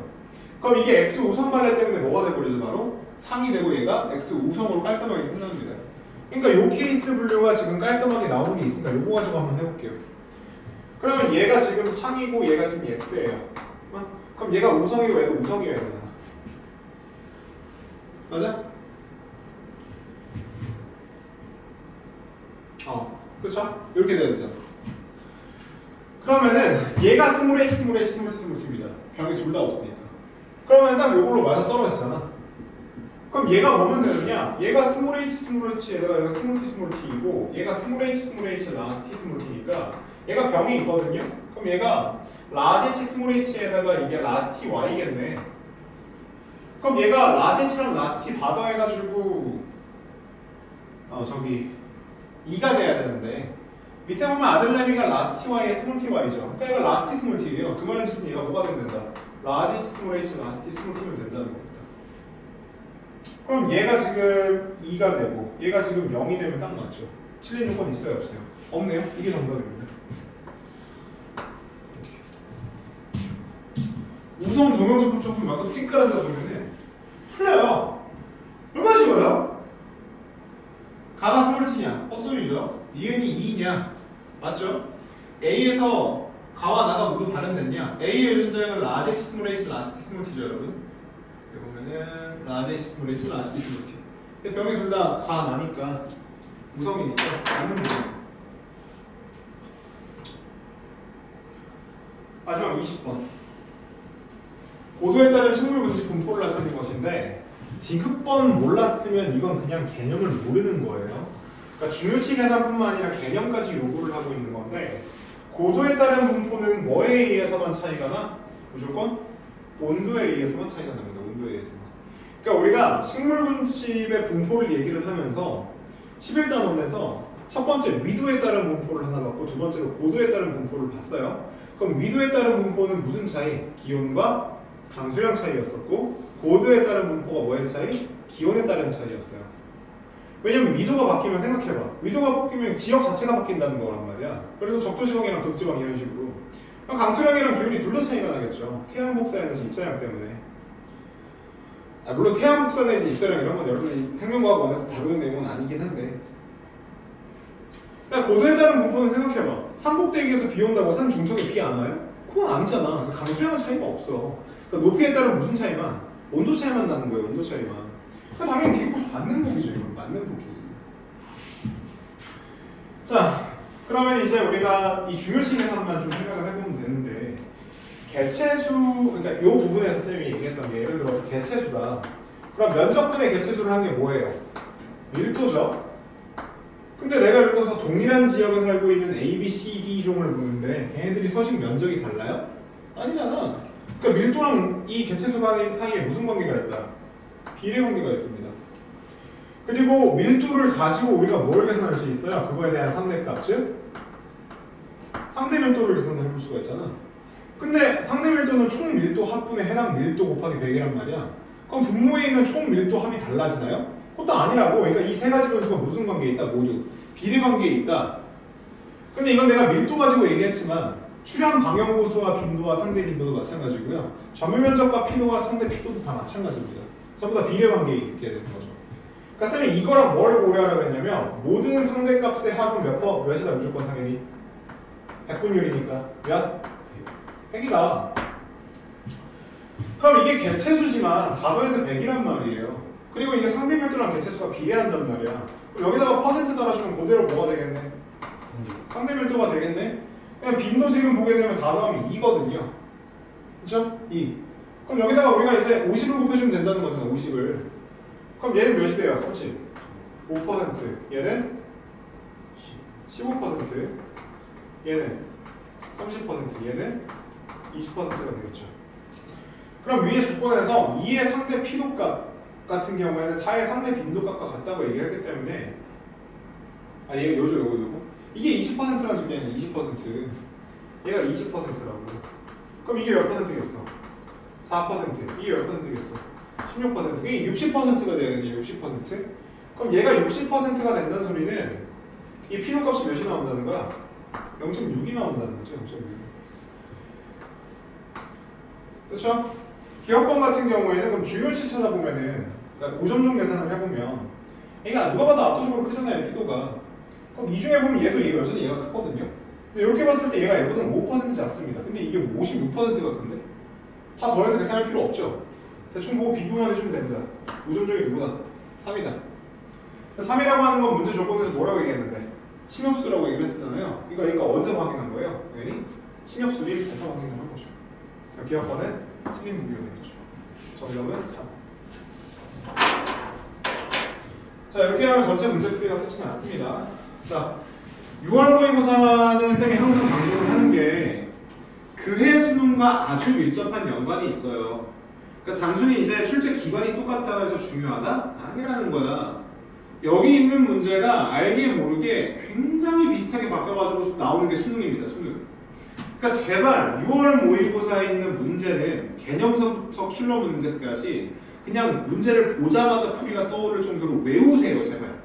그럼 이게 X 우성 발레 때문에 뭐가 돼버리죠? 바로 상이 되고 얘가 X 우성으로 깔끔하게 끝납니다. 그러니까 요 케이스 분류가 지금 깔끔하게 나오는 게 있으니까 요거 가지고 한번 해볼게요. 그러면 얘가 지금 상이고 얘가 지금 X예요. 그럼 얘가 우성이고 얘도 우성이어야 되나? 맞아? 그쵸? 이렇게 돼야 되죠. 그러면은 얘가 스몰 T입니다. 병이 둘 다 없으니까. 그러면 딱 요걸로 맞아 떨어지잖아. 그럼 얘가 뭐면 되느냐? 얘가 스몰 H에다가 얘가 스몰 T이고 얘가 스몰 H 라스 T 스몰 T니까 얘가 병이 있거든요. 그럼 얘가 라지 H 스몰 H에다가 이게 라스 T Y겠네. 그럼 얘가 라지 H랑 라스 T 다 더해가지고 저기 2가 돼야 되는데 밑에 보면 아들내미가 라스 Ty의 스몰 Ty죠. 그러니까 얘가 라스 T 스몰 T예요. 그 말은 뜻은 얘가 뭐가 되면 된다? 라지 H 스몰 H 라스 T 스몰 T면 된다는 겁니다. 그럼 얘가 지금 2가 되고 얘가 지금 0이 되면 딱 맞죠? 틀린 조건 있어요 없어요? 없네요. 이게 정답입니다. 우성 동영접합 조건 막 찡그라지다 보면은 풀려요. 얼마나 쉬워요? 가가 스몰 t냐? 헛소리죠. 니은이 2냐? 맞죠? A에서 가와 나가 모두 발현됐냐? A의 유전자형은 라지 H 스몰 H 라스 T 스몰 T죠 여러분. 여기 보면은 라지 H 스몰 H 라스 T 스몰 T. 근데 병이 둘 다 가 나니까 우성이니까 맞는 거예요. 마지막 20번. 고도에 따른 식물 군집 분포를 나타내는 것인데 디귿번 몰랐으면 이건 그냥 개념을 모르는 거예요. 그러니까 중요치 계산뿐만 아니라 개념까지 요구를 하고 있는 건데 고도에 따른 분포는 뭐에 의해서만 차이가 나? 무조건 온도에 의해서만 차이가 납니다. 온도에 의해서만. 그러니까 우리가 식물 군집의 분포를 얘기를 하면서 11단원에서 첫 번째 위도에 따른 분포를 하나 봤고 두 번째로 고도에 따른 분포를 봤어요. 그럼 위도에 따른 분포는 무슨 차이? 기온과 강수량 차이였었고 고도에 따른 분포가 뭐의 차이? 기온에 따른 차이였어요. 왜냐면 위도가 바뀌면 생각해봐. 위도가 바뀌면 지역 자체가 바뀐다는 거란 말이야. 그래서 적도지방이랑 극지방 이런 식으로. 강수량이랑 기온이 둘 다 차이가 나겠죠. 태양 복사 에너지 입사량 때문에. 물론 태양 복사 에너지 입사량 이런 건 여러분이 생명과학 원에서 다루는 내용은 아니긴 한데. 고도에 따른 분포는 생각해봐. 산꼭대기에서 비 온다고 산 중턱에 비 안 와요? 그건 아니잖아. 강수량은 차이가 없어. 그러니까 높이에 따른 무슨 차이만? 온도 차이만 나는 거예요. 온도 차이만. 그러니까 당연히 디귿번 맞는 보기죠. 이건 맞는 보기. 자, 그러면 이제 우리가 이 중요치 계산만 좀 생각을 해보면 되는데 개체수, 그러니까 이 부분에서 쌤이 얘기했던 게 예를 들어서 개체수다. 그럼 면적분의 개체수를 한 게 뭐예요? 밀도죠. 근데 내가 예를 들어서 동일한 지역에 살고 있는 A, B, C, D 종을 보는데 걔네들이 서식 면적이 달라요? 아니잖아. 그러니까 밀도랑 이 개체수 사이에 무슨 관계가 있다? 비례 관계가 있습니다. 그리고 밀도를 가지고 우리가 뭘 계산할 수 있어요? 그거에 대한 상대값, 즉 상대 밀도를 계산해 볼 수가 있잖아. 근데 상대 밀도는 총 밀도 합분의 해당 밀도 곱하기 100이란 말이야. 그럼 분모에 있는 총 밀도 합이 달라지나요? 그것도 아니라고. 그러니까 이 세 가지 변수가 무슨 관계에 있다? 모두 비례 관계에 있다. 근데 이건 내가 밀도 가지고 얘기했지만 출현 방향고수와 빈도와 상대 빈도도 마찬가지고요. 점유 면적과 피도와 상대 피도도 다 마찬가지입니다. 전부 다 비례 관계에 있게 되는 거죠. 그러니까 쌤이 이거랑 뭘 고려하라고 했냐면 모든 상대값의 합은 몇이다 무조건 당연히 100분율이니까 몇? 100이다. 그럼 이게 개체수지만 가도에서 100이란 말이에요. 그리고 이게 상대 밀도랑 개체수가 비례한단 말이야. 그럼 여기다가 퍼센트 달아주면 그대로 뭐가 되겠네? 상대 밀도가 되겠네? 그냥 빈도 지금 보게 되면 다 더하면 2거든요. 그쵸? 2. 그럼 여기다가 우리가 이제 50을 곱해주면 된다는 거잖아, 50을. 그럼 얘는 몇이 돼요? 30. 5%. 얘는 15%. 얘는 30%. 얘는 20%가 되겠죠. 그럼 위의 조건에서 2의 상대 피도값 같은 경우에는 4의 상대 빈도값과 같다고 얘기했기 때문에 얘 요거 이게 20%란 중요한 20%. 얘가 20%라고. 그럼 이게 몇 %겠어? 4%. 이게 몇 %겠어? 16%. 이게 60%가 되는데 60%? 그럼 얘가 60%가 된다는 소리는 이 P노 값이 몇이 나온다는 거야? 0.6이 나온다는 거죠. 0.6. 그렇죠? 기업권 같은 경우에는 그럼 중요치 찾아보면은 그러니까 우점종 계산을 해보면 얘가 누가 봐도 압도적으로 크잖아요. P도가. 그럼 이 중에 보면 얘도 여전히 얘가 크거든요. 근데 이렇게 봤을 때 얘가 얘보다는 5% 작습니다. 근데 이게 56%가 큰데? 다 더해서 계산할 필요 없죠. 대충 보고 비교만 해주면 됩니다. 우점종이 누구다? 3이다. 3이라고 하는 건 문제 조건에서 뭐라고 얘기했는데? 침엽수라고 얘기를 했었잖아요. 이거 그러니까 어디서 확인한 거예요? 괜히 침엽수 1에서 확인을 한 거죠. 기업권은 틀린 무기가 되겠죠. 정답은 3. 자, 이렇게 하면 전체 문제 풀이가 끝이 났습니다. 자, 6월 모의고사는 쌤이 항상 강조를 하는 게 그해 수능과 아주 밀접한 연관이 있어요. 그러니까 단순히 이제 출제 기간이 똑같다고 해서 중요하다? 아니라는 거야. 여기 있는 문제가 알게 모르게 굉장히 비슷하게 바뀌어가지고 나오는 게 수능입니다. 수능. 그러니까 제발 6월 모의고사에 있는 문제는 개념서부터 킬러 문제까지 그냥 문제를 보자마자 풀이가 떠오를 정도로 외우세요. 제발.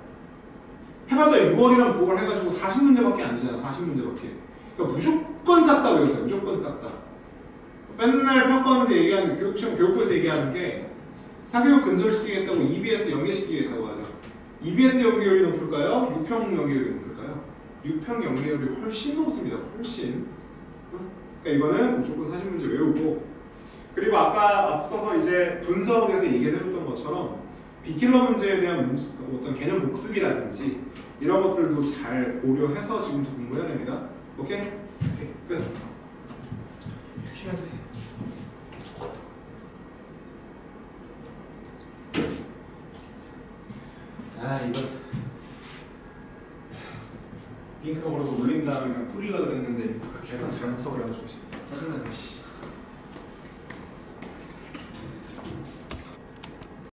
해봤자 6월이랑 9월 해가지고 40문제밖에 안 되잖아. 40문제밖에. 그러니까 무조건 싹 다 외우세요. 무조건 싹 다. 맨날 평가원에서 얘기하는 교육부에서 얘기하는 게 사교육 근절시키겠다고 EBS 연계시키겠다고 하죠. EBS 연계율이 높을까요? 6평 연계율이 높을까요? 6평 연계율이 훨씬 높습니다. 훨씬. 그러니까 이거는 무조건 40문제 외우고, 그리고 아까 앞서서 이제 분석에서 얘기를 해줬던 것처럼 비킬러 문제에 대한 어떤 개념 복습이라든지 이런 것들도 잘 고려해서 지금부터 공부해야 됩니다. 오케이? 오케이. 끝. 쉬면 돼. 아, 이거 링크가 걸어서 올린 다음에 그냥 뿌리려고 그랬는데 계산 잘못하고 그래가지고 짜증나네.